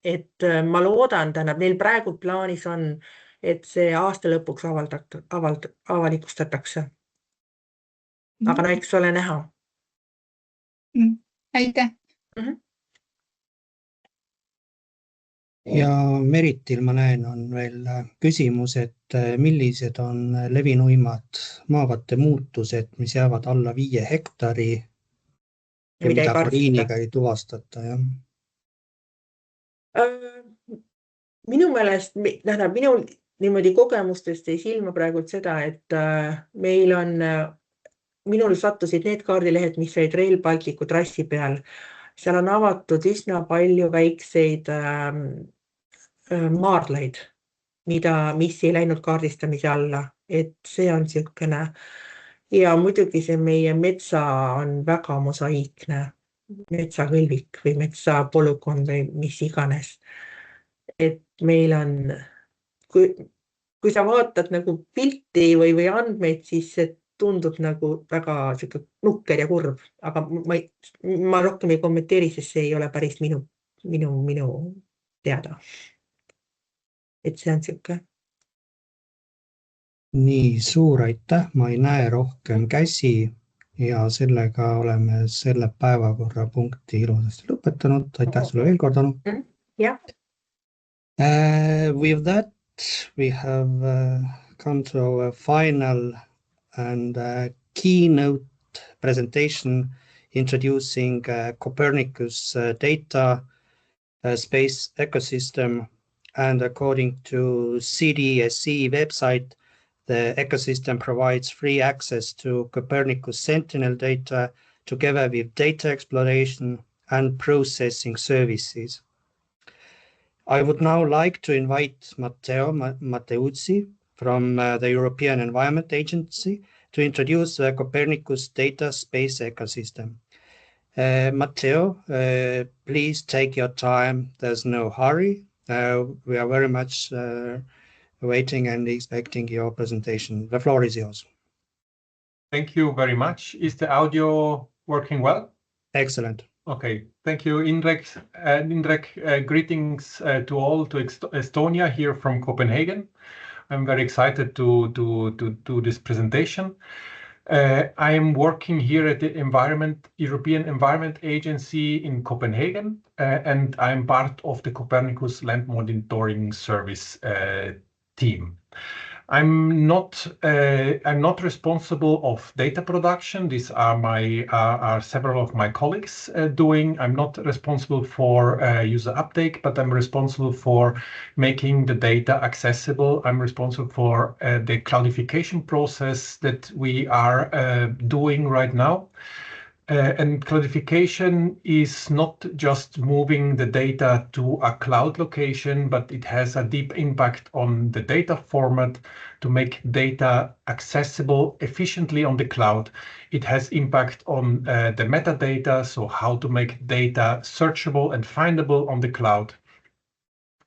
Et ma loodan, neil praegu plaanis on, et see aasta lõpuks avalikustatakse. Aga eks ole näha. Aitäh! ja Meritil ma näen, on veel küsimus, et millised on levinuimad maavatte muutused, mis jäävad alla 5 hektari ja Mida ei mida kaardistata. koriiniga ei tuvastata, jah. Minu meelest, tähendab, minul niimoodi kogemustest ei silma praegult seda, et minul sattusid need kaardilehed, mis olid Rail Balticu trassi peal. Seal on avatud üsna palju väikseid maardlaid, mis ei läinud kaardistamise alla, et see on niisugune. Ja muidugi see meie metsa on väga mosaiikne, metsakõlvik või metsapolükond või mis iganes. Et meil on, kui sa vaatad nagu pilti või andmeid, siis see tundub nagu väga nukker ja kurb, aga ma rohkem ei kommenteeri, sest see ei ole päris minu teada. Et see on niisugune. Nii, suur aitäh, ma ei näe rohkem käsi ja sellega oleme selle päevakorrapunkti ilusasti lõpetanud. Aitäh sulle veel kord, Anu. Jah. With that, we have come to our final and keynote presentation introducing Copernicus data space ecosystem, and according to CDSE website, the ecosystem provides free access to Copernicus Sentinel data together with data exploration and processing services. I would now like to invite Matteo Matteuzzi from the European Environment Agency to introduce the Copernicus data space ecosystem. Matteo, please take your time. There's no hurry. We are very much waiting and expecting your presentation. The floor is yours. Thank you very much. Is the audio working well? Excellent. Okay, thank you, Indrek. Greetings to all, to Estonia here from Copenhagen. I'm very excited to do this presentation. I am working here at the European Environment Agency in Copenhagen, and I'm part of the Copernicus Land Monitoring Service team. I'm not responsible of data production. These are several of my colleagues doing. I'm not responsible for user uptake, but I'm responsible for making the data accessible. I'm responsible for the cloudification process that we are doing right now. And cloudification is not just moving the data to a cloud location, but it has a deep impact on the data format to make data accessible efficiently on the cloud. It has impact on the metadata, so how to make data searchable and findable on the cloud.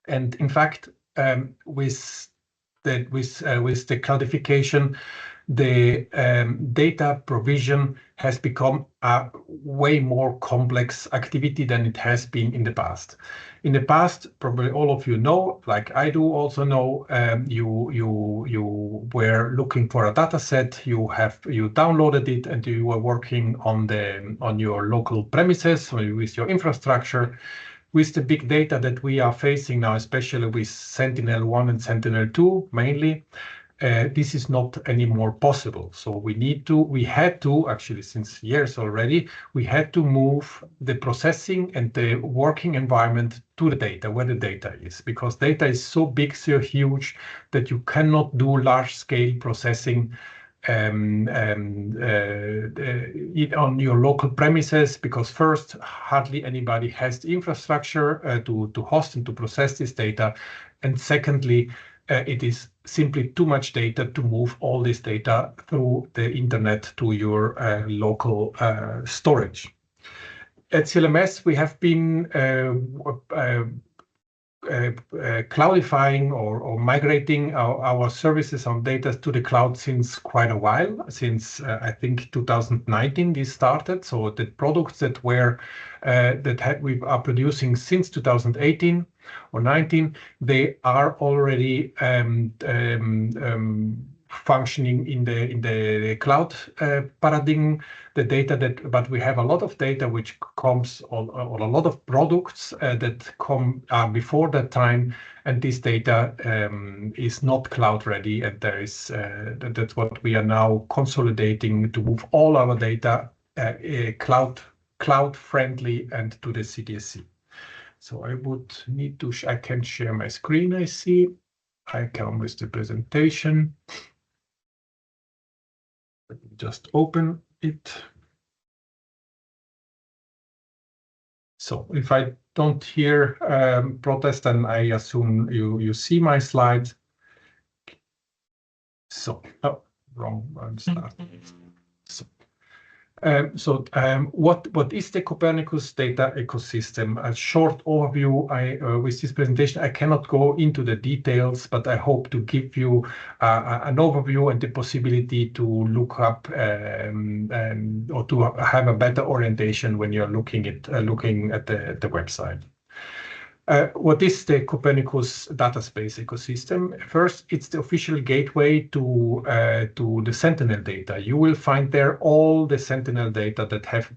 And in fact, with the cloudification, the data provision has become a way more complex activity than it has been in the past. In the past, probably all of you know, like I do also know, you were looking for a data set, you downloaded it, and you were working on your local premises or with your infrastructure. With the big data that we are facing now, especially with Sentinel-1 and Sentinel-2 mainly, this is not anymore possible. So we had to, actually since years already, we had to move the processing and the working environment to the data, where the data is, because data is so big, so huge that you cannot do large-scale processing on your local premises, because first, hardly anybody has the infrastructure to host and to process this data. And secondly, it is simply too much data to move all this data through the internet to your local storage. At CLMS, we have been cloudifying or migrating our services on data to the cloud since quite a while, since I think 2019 this started. So the products that we are producing since 2018 or 19, they are already functioning in the cloud paradigm. The data but we have a lot of data which comes on a lot of products that come before that time, and this data is not cloud ready, and there is that's what we are now consolidating to move all our data cloud friendly and to the CDSC. So I would need to I can share my screen. I see I come with the presentation. Let me just open it. So if I don't hear protest, then I assume you see my slide. So, oh, wrong one start. What is the Copernicus data ecosystem? A short overview. With this presentation, I cannot go into the details, but I hope to give you an overview and the possibility to look up or to have a better orientation when you're looking at the website. What is the Copernicus data space ecosystem? First, it's the official gateway to the Sentinel data. You will find there all the Sentinel data that have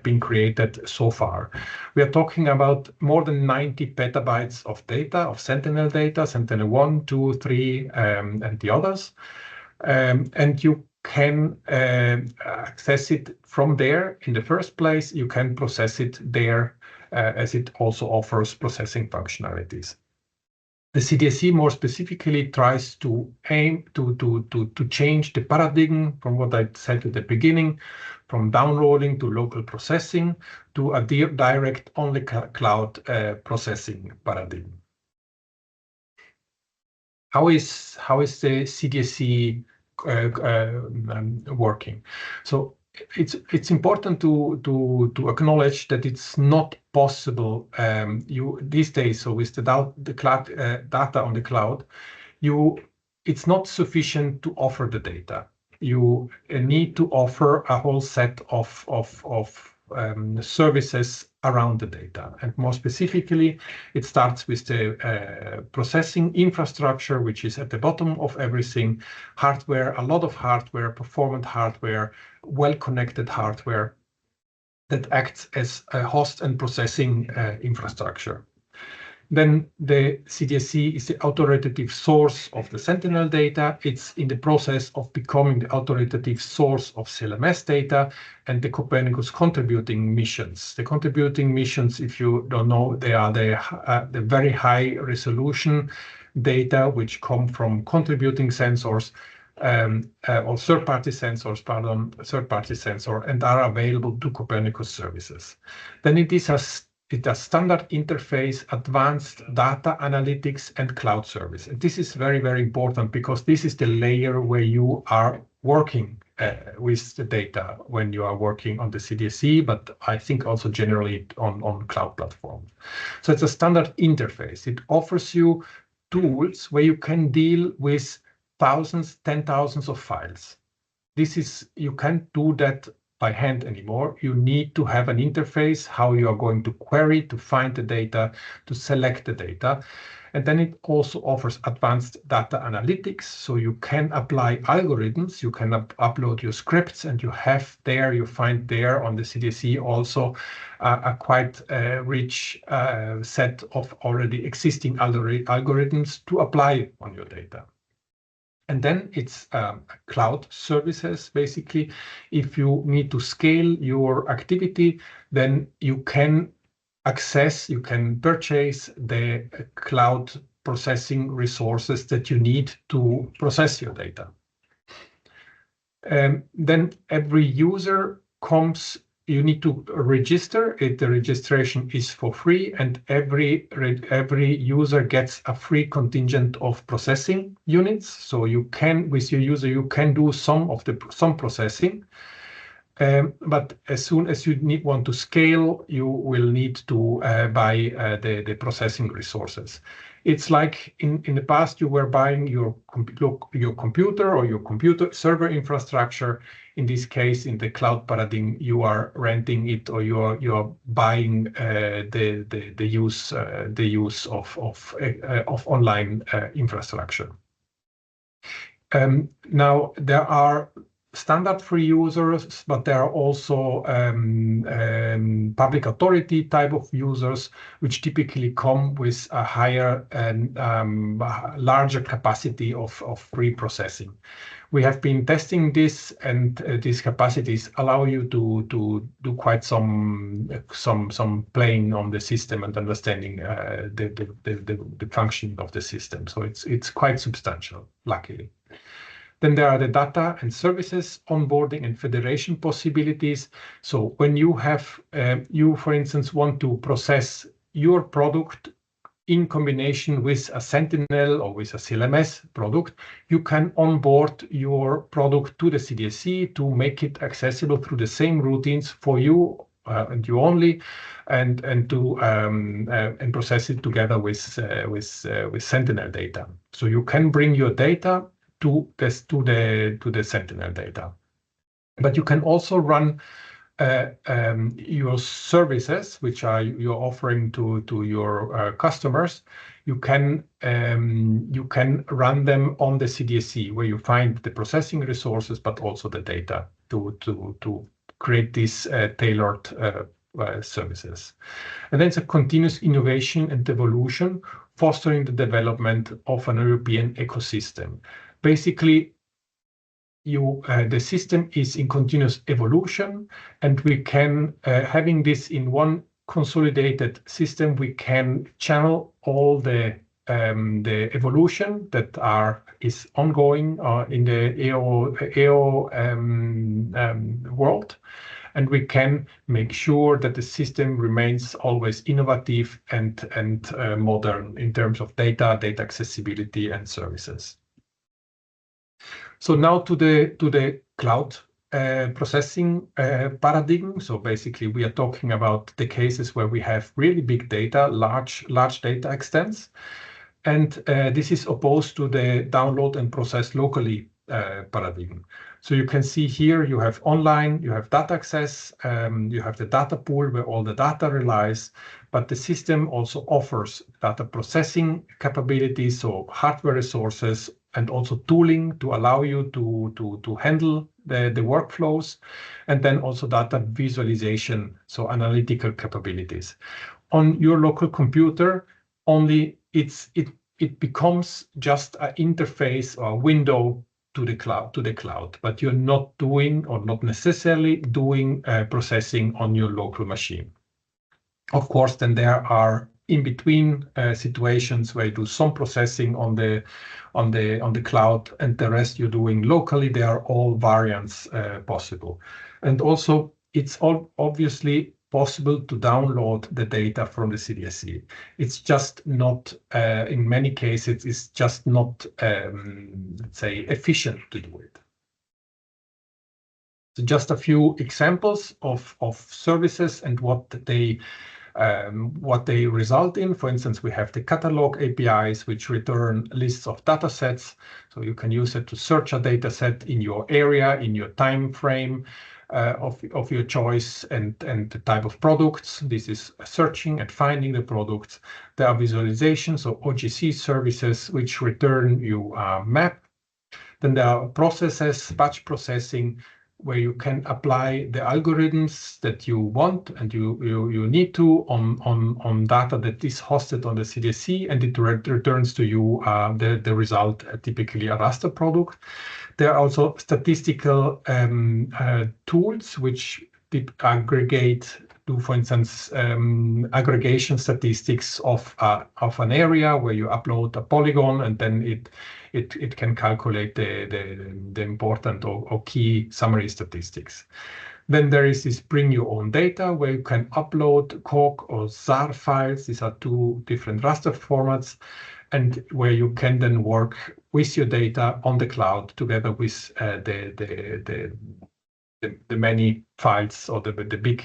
been created so far. We are talking about more than 90 petabytes of data, of Sentinel data, Sentinel-1, 2, 3, and the others. And you can access it from there in the first place. You can process it there as it also offers processing functionalities. The CDSC more specifically tries to aim to change the paradigm from what I said at the beginning, from downloading to local processing to a direct only cloud processing paradigm. How is the CDSC working? So it's important to acknowledge that it's not possible these days. So with the cloud data on the cloud, it's not sufficient to offer the data. You need to offer a whole set of services around the data, and more specifically, it starts with the processing infrastructure, which is at the bottom of everything. Hardware, a lot of hardware, performant hardware, well-connected hardware that acts as a host and processing infrastructure. Then the CDSC is the authoritative source of the Sentinel data. It's in the process of becoming the authoritative source of CLMS data and the Copernicus contributing missions. The contributing missions, if you don't know, they are the very high resolution data which come from contributing sensors or third-party sensor, and are available to Copernicus services. Then it is a standard interface, advanced data analytics, and cloud service. And this is very, very important because this is the layer where you are working with the data when you are working on the CDSC, but I think also generally on cloud platforms. So it's a standard interface. It offers you tools where you can deal with thousands, 10,000s of files. You can't do that by hand anymore. You need to have an interface, how you are going to query, to find the data, to select the data. And then it also offers advanced data analytics. So you can apply algorithms, you can upload your scripts, and you find there on the CDSC also a quite rich set of already existing algorithms to apply on your data. And then it's cloud services, basically. If you need to scale your activity, then you can purchase the cloud processing resources that you need to process your data. Then every user you need to register. The registration is for free, and every user gets a free contingent of processing units. So with your user, you can do some processing. But as soon as you want to scale, you will need to buy the processing resources. It's like in the past, you were buying your computer or your computer server infrastructure. In this case, in the cloud paradigm, you are renting it or you are buying the use of online infrastructure. Now there are standard free users, but there are also public authority type of users, which typically come with a higher and larger capacity of pre-processing. We have been testing this, and these capacities allow you to do quite some playing on the system and understanding the functioning of the system. So it's quite substantial, luckily. Then there are the data and services onboarding and federation possibilities. So when you have, for instance, want to process your product in combination with a Sentinel or with a CLMS product, you can onboard your product to the CDSC to make it accessible through the same routines for you and you only, and process it together with Sentinel data. So you can bring your data to the Sentinel data, but you can also run your services, which you're offering to your customers. You can run them on the CDSC, where you find the processing resources, but also the data to create these tailored services. And then it's a continuous innovation and evolution, fostering the development of an European ecosystem. Basically, the system is in continuous evolution, and we can, having this in one consolidated system, we can channel all the evolution that is ongoing in the EO world, and we can make sure that the system remains always innovative and modern in terms of data accessibility, and services. So now to the cloud processing paradigm. So basically, we are talking about the cases where we have really big data, large data extents, and this is opposed to the download and process locally paradigm. So you can see here you have online, you have data access, you have the data pool where all the data relies, but the system also offers data processing capabilities, so hardware resources, and also tooling to allow you to handle the workflows, and then also data visualization, so analytical capabilities. On your local computer, only it becomes just an interface or a window to the cloud, but you're not doing, or not necessarily doing, processing on your local machine. Of course, then there are in between situations where you do some processing on the cloud, and the rest you're doing locally. They are all variants possible, and also it's obviously possible to download the data from the CDSC. It's just not, in many cases, it's just not, let's say, efficient to do it. So just a few examples of services and what they result in. For instance, we have the catalog APIs, which return lists of data sets. So you can use it to search a data set in your area, in your time frame of your choice, and the type of products. This is searching and finding the products. There are visualizations, so OGC services, which return you a map. Then there are processes, batch processing, where you can apply the algorithms that you want and you need to on data that is hosted on the CDSC, and it returns to you the result, typically a raster product. There are also statistical tools which aggregate, for instance, aggregation statistics of an area where you upload a polygon, and then it can calculate the important or key summary statistics. Then there is this bring your own data, where you can upload COG or ZAR files. These are two different raster formats, and where you can then work with your data on the cloud together with the many files, or the big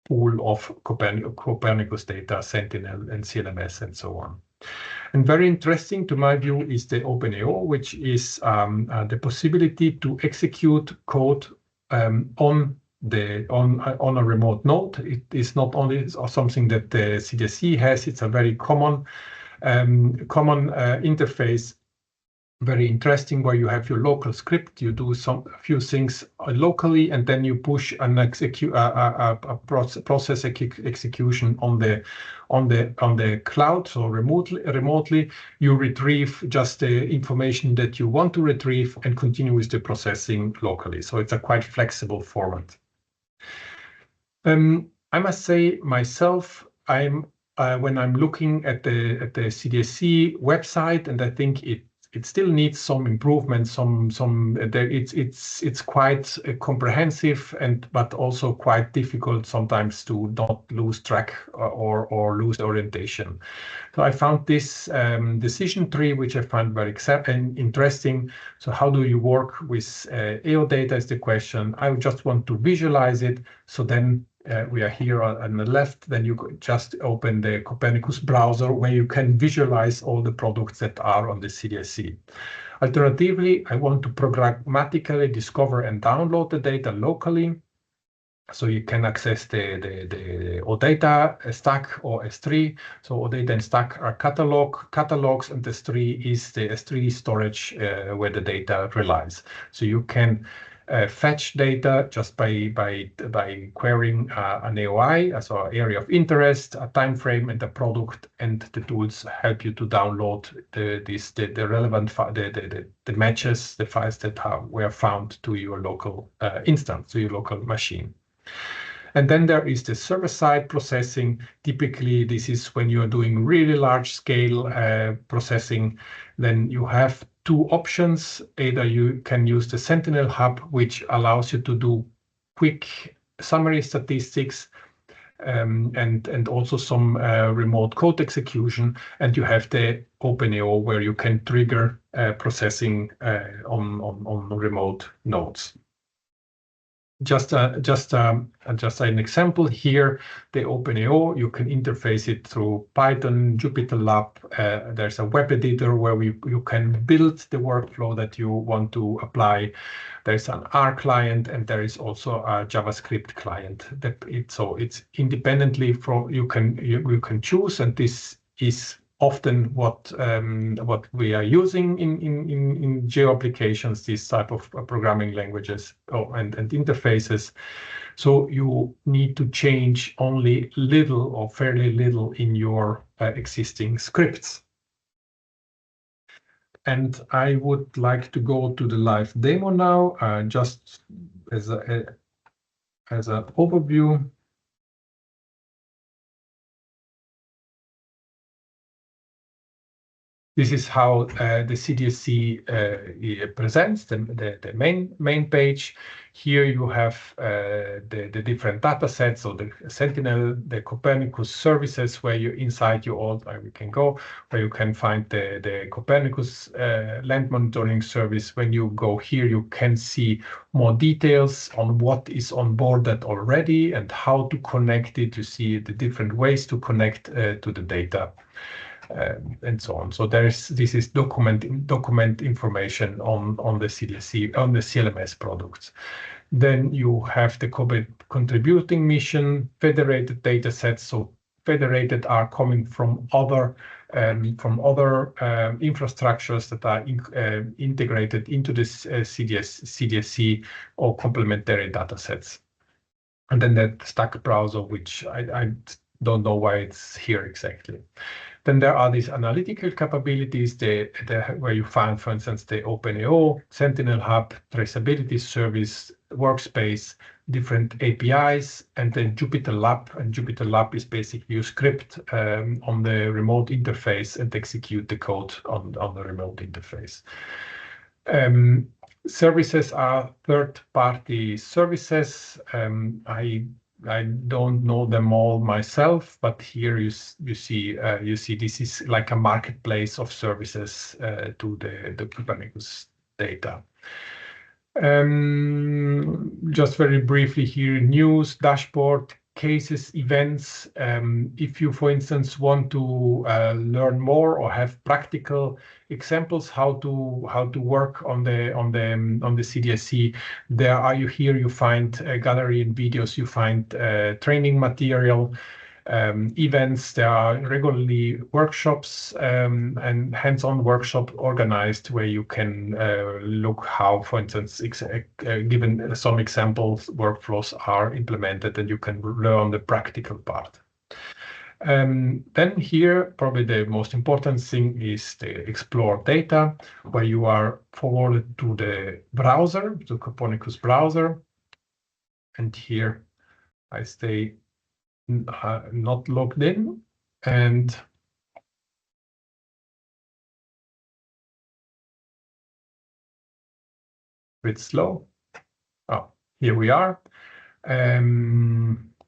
pool of Copernicus data, Sentinel and CLMS and so on. And very interesting to my view is the OpenAO, which is the possibility to execute code on a remote node. It is not only something that the CDSC has, it's a very common interface, very interesting, where you have your local script, you do a few things locally, and then you push an process execution on the cloud. So remotely, you retrieve just the information that you want to retrieve and continue with the processing locally. So it's a quite flexible format. I must say myself, when I'm looking at the CDSC website, and I think it still needs some improvement. It's quite comprehensive, but also quite difficult sometimes to not lose track or lose orientation. So I found this decision tree, which I found very interesting. So how do you work with AO data is the question. I just want to visualize it. So then we are here on the left, then you just open the Copernicus browser where you can visualize all the products that are on the CDSC. Alternatively, I want to programmatically discover and download the data locally. So you can access the OData stack or S3. So OData and stack are catalogs, and S3 is the S3 storage where the data relies. So you can fetch data just by querying an AOI, so area of interest, a time frame, and a product, and the tools help you to download the relevant the matches, the files that were found to your local instance, to your local machine. And then there is the server-side processing. Typically, this is when you're doing really large-scale processing. Then you have two options. Either you can use the Sentinel Hub, which allows you to do quick summary statistics and also some remote code execution. And you have the OpenAO, where you can trigger processing on remote nodes. Just an example here, the OpenAO, you can interface it through Python, JupyterLab. There's a web editor where you can build the workflow that you want to apply. There's an R client, and there is also a JavaScript client. So it's independently from you can choose, and this is often what we are using in geo applications, these type of programming languages and interfaces. So you need to change only little or fairly little in your existing scripts. And I would like to go to the live demo now, just as an overview. This is how the CDSC presents the main page. Here you have the different data sets, so the Sentinel, the Copernicus services, where you inside you all we can go, where you can find the Copernicus land monitoring service. When you go here, you can see more details on what is on board that already and how to connect it. You see the different ways to connect to the data. And so on. So this is document information on the CDSC, on the CLMS products. Then you have the contributing mission, federated data sets. So federated are coming from other infrastructures that are integrated into this CDSC or complementary data sets. And then that stack browser, which I don't know why it's here exactly. Then there are these analytical capabilities where you find, for instance, the OpenAO, Sentinel Hub, traceability service, workspace, different APIs, and then JupyterLab. And JupyterLab is basically you script on the remote interface and execute the code on the remote interface. Services are third-party services. I don't know them all myself, but here you see this is like a marketplace of services to the Copernicus data. Just very briefly here, news dashboard, cases, events. If you, for instance, want to learn more or have practical examples how to work on the CDSC, here you find a gallery and videos. You find training material. Events. There are regularly workshops and hands-on workshop organized where you can look how, for instance, given some examples, workflows are implemented, and you can learn the practical part. Then here, probably the most important thing is the explore data, where you are forwarded to the browser, the Copernicus browser. And here I stay not logged in, and a bit slow. Oh, here we are.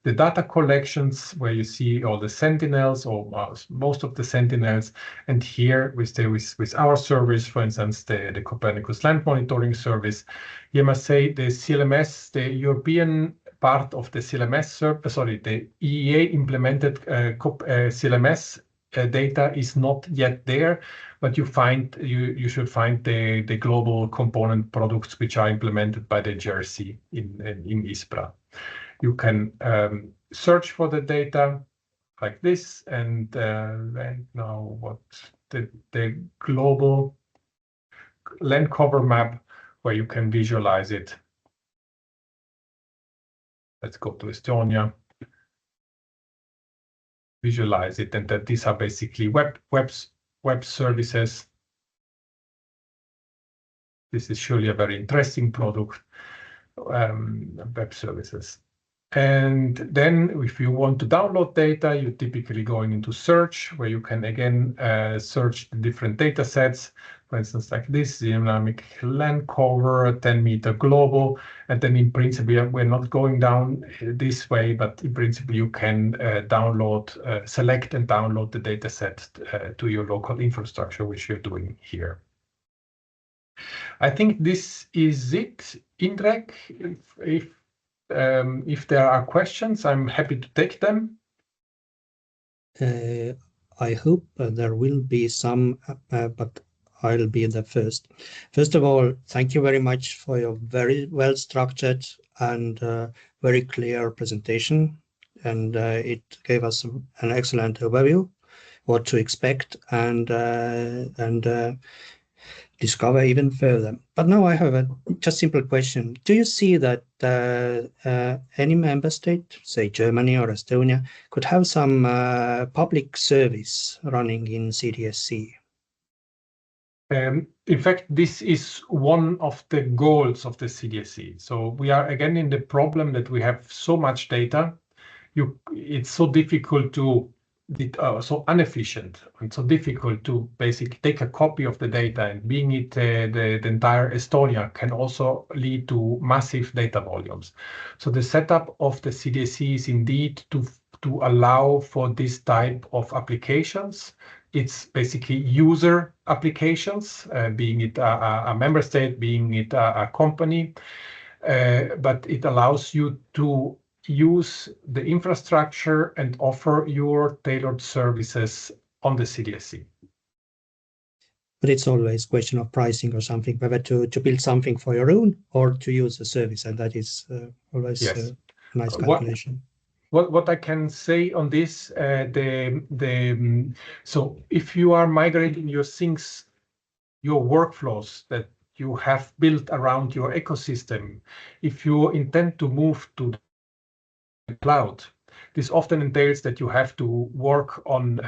The data collections, where you see all the sentinels, or most of the sentinels, and here we stay with our service, for instance, the Copernicus Land Monitoring Service. You must say the CLMS, the European part of the CLMS, the EEA implemented CLMS data is not yet there, but you should find the global component products which are implemented by the JRC in ISPRA. You can search for the data like this, and now what the global land cover map, where you can visualize it. Let's go to Estonia. Visualize it, and that these are basically web services. This is surely a very interesting product, web services. And then if you want to download data, you're typically going into search, where you can again search the different data sets, for instance, like this, dynamic land cover, 10-meter global. And then in principle, we're not going down this way, but in principle, you can select and download the data set to your local infrastructure, which you're doing here. I think this is it. Indrek, if there are questions, I'm happy to take them. I hope there will be some, but I'll be the first. First of all, thank you very much for your very well structured and very clear presentation. And it gave us an excellent overview, what to expect, and discover even further. But now I have a just simple question. Do you see that any member state, say Germany or Estonia, could have some public service running in CDSC? In fact, this is one of the goals of the CDSC. So we are again in the problem that we have so much data. It's so difficult to so inefficient and so difficult to basically take a copy of the data, and being it the entire Estonia can also lead to massive data volumes. So the setup of the CDSC is indeed to allow for this type of applications. It's basically user applications, being it a member state, being it a company, but it allows you to use the infrastructure and offer your tailored services on the CDSC. But it's always a question of pricing or something, whether to build something for your own or to use the service, and that is always Yes. a nice calculation. What I can say on this, so if you are migrating your things, your workflows that you have built around your ecosystem, if you intend to move to the cloud, this often entails that you have to work on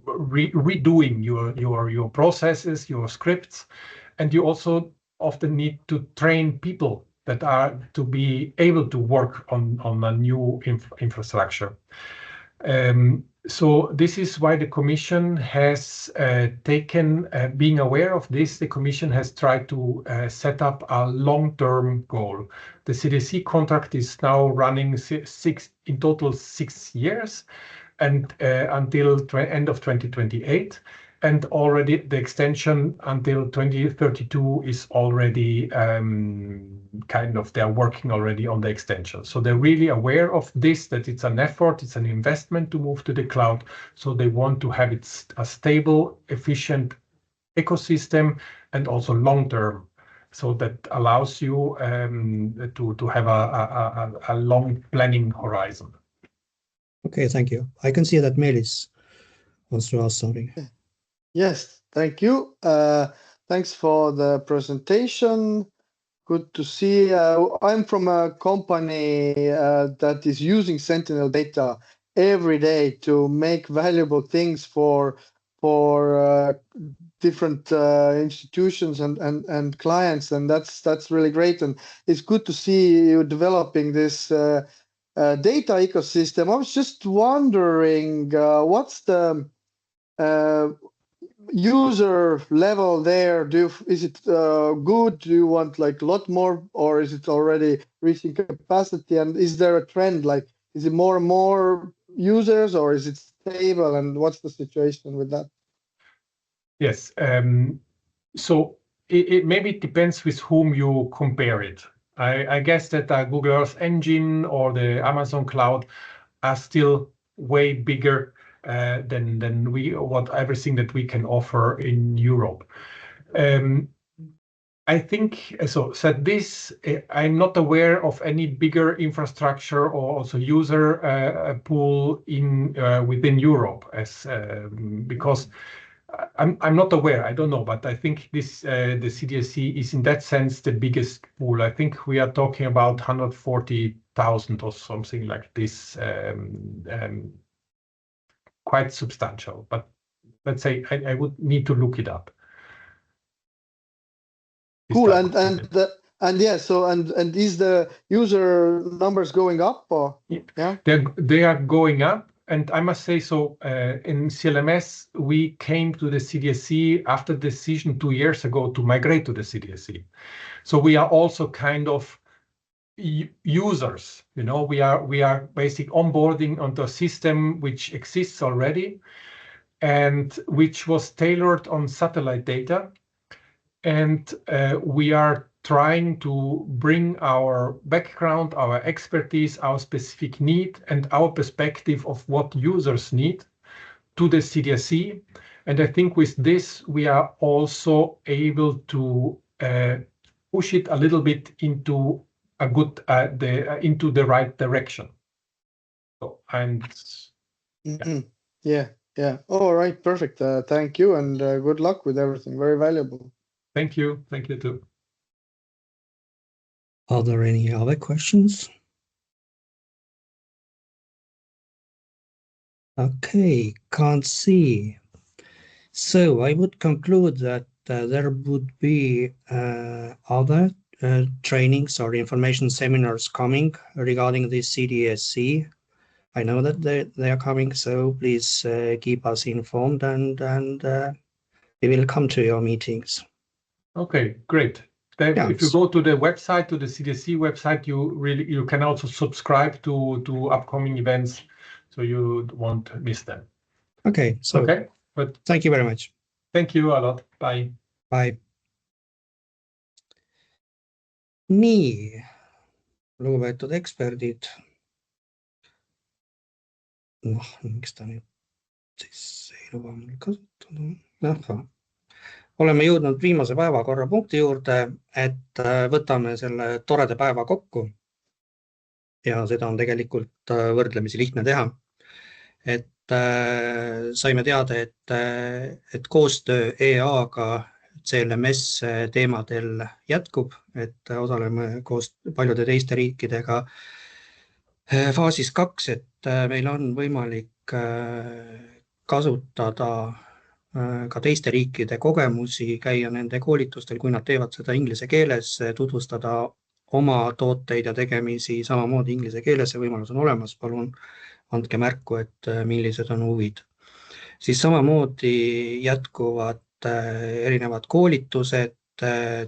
redoing your processes, your scripts, and you also often need to train people that are to be able to work on a new infrastructure. So this is why the Commission has being aware of this, the Commission has tried to set up a long-term goal. The CDSC contract is now running in total 6 years, and until end of 2028. And already the extension until 2032 is already kind of, they're working already on the extension. So they're really aware of this, that it's an effort, it's an investment to move to the cloud. So they want to have it a stable, efficient ecosystem and also long-term. So that allows you to have a long planning horizon. Okay, thank you. I can see that Meelis wants to ask something. Yes, thank you. Thanks for the presentation. Good to see. I'm from a company that is using Sentinel data every day to make valuable things for different institutions and clients, and that's really great. And it's good to see you developing this data ecosystem. I was just wondering, what's the user level there? Is it good? Do you want like a lot more, or is it already reaching capacity? And is there a trend? Like, is it more and more users, or is it stable? And what's the situation with that? Yes. So it maybe depends with whom you compare it. I guess that Google Earth Engine or the Amazon Cloud are still way bigger than everything that we can offer in Europe. I think so. That this, I'm not aware of any bigger infrastructure or also user pool within Europe, because I'm not aware. I don't know, but I think this the CDSC is in that sense the biggest pool. I think we are talking about 140,000 or something like this. Quite substantial, but let's say I would need to look it up. Cool. And yeah, so and is the user numbers going up, or yeah? They are going up, and I must say so. In CLMS, we came to the CDSC after the decision 2 years ago to migrate to the CDSC. So we are also kind of users. You know, we are basically onboarding onto a system which exists already, and which was tailored on satellite data. And we are trying to bring our background, our expertise, our specific need, and our perspective of what users need to the CDSC. And I think with this, we are also able to push it a little bit into into the right direction. So, and yeah. All right, perfect. Thank you, and good luck with everything. Very valuable. Thank you too. Are there any other questions? Okay, can't see. So I would conclude that there would be other trainings or information seminars coming regarding this CDSC. I know that they are coming, so please keep us informed, and we will come to your meetings. Okay, great. Then Yeah. If you go to the website, to the CDSC website, you can also subscribe to upcoming events, so you won't miss them. Okay, so Okay, but thank you very much. thank you a lot. Bye. Bye. Nii, lugupeetud eksperdid. Noh, miks ta nüüd siis ei luba mul kasutada? Oleme jõudnud viimase päevakorrapunkti juurde, et võtame selle toreda päeva kokku. Ja seda on tegelikult võrdlemisi lihtne teha. Et saime teada, et koostöö EA-ga CLMS teemadel jätkub, et osaleme koos paljude teiste riikidega faasis 2, et meil on võimalik kasutada ka teiste riikide kogemusi, käia nende koolitustel, kui nad teevad seda inglise keeles, tutvustada oma tooteid ja tegemisi samamoodi inglise keeles, see võimalus on olemas, palun andke märku, et millised on huvid. Siis samamoodi jätkuvad erinevad koolitused,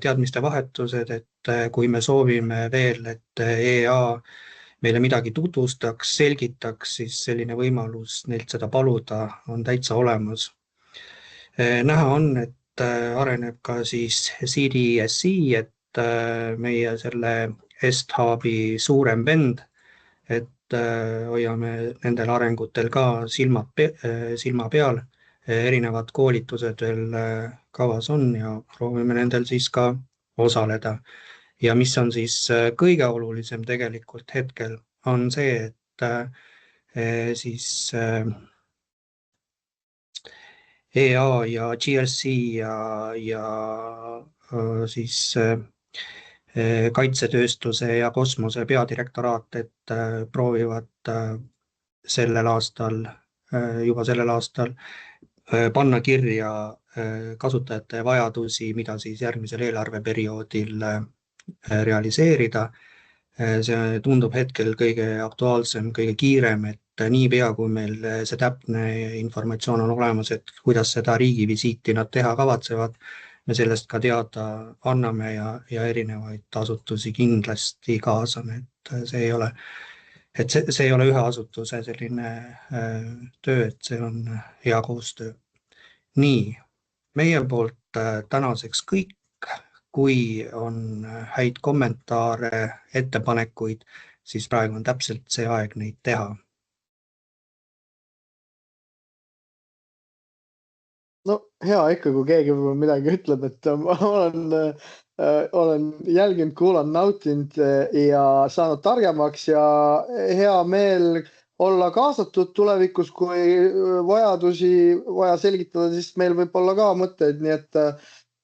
teadmiste vahetused, et kui me soovime veel, et EA meile midagi tutvustaks, selgitaks, siis selline võimalus neilt seda paluda on täitsa olemas. näha on, et areneb ka siis CDSI, et meie selle Est-Hubi suurem vend, et hoiame nendel arengutel ka silma peal. Erinevad koolitused veel kavas on ja proovime nendel siis ka osaleda. Ja mis on siis kõige olulisem tegelikult hetkel, on see, et siis EA ja GRC ja siis kaitsetööstuse ja kosmose peadirektoraat, et proovivad juba sellel aastal panna kirja kasutajate vajadusi, mida siis järgmisel eelarveperioodil realiseerida. See tundub hetkel kõige aktuaalsem, kõige kiirem, et niipea, kui meil see täpne informatsioon on olemas, et kuidas seda riigivisiiti nad teha kavatsevad, me sellest ka teada anname ja erinevaid asutusi kindlasti kaasame, et see ei ole ühe asutuse selline töö, et see on hea koostöö. Nii, meie poolt tänaseks kõik. Kui on häid kommentaare, ettepanekuid, siis praegu on täpselt see aeg neid teha. No hea ikka, kui keegi midagi ütleb, et ma olen jälginud, kuulanud, nautinud ja saanud targemaks ja hea meel olla kaasatud tulevikus, kui vajadusi vaja selgitada, siis meil võib olla ka mõtteid, nii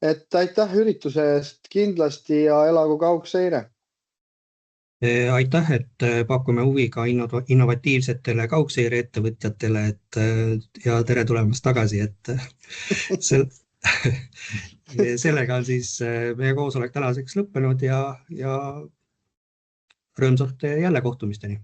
et aitäh ürituse eest kindlasti ja elagu kaugseire. Aitäh, et pakume huvi ka innovatiivsetele kaugseire ettevõtjatele ja tere tulemast tagasi, et sellega on siis meie koosolek tänaseks lõppenud ja rõõmsalt jälle kohtumisteni.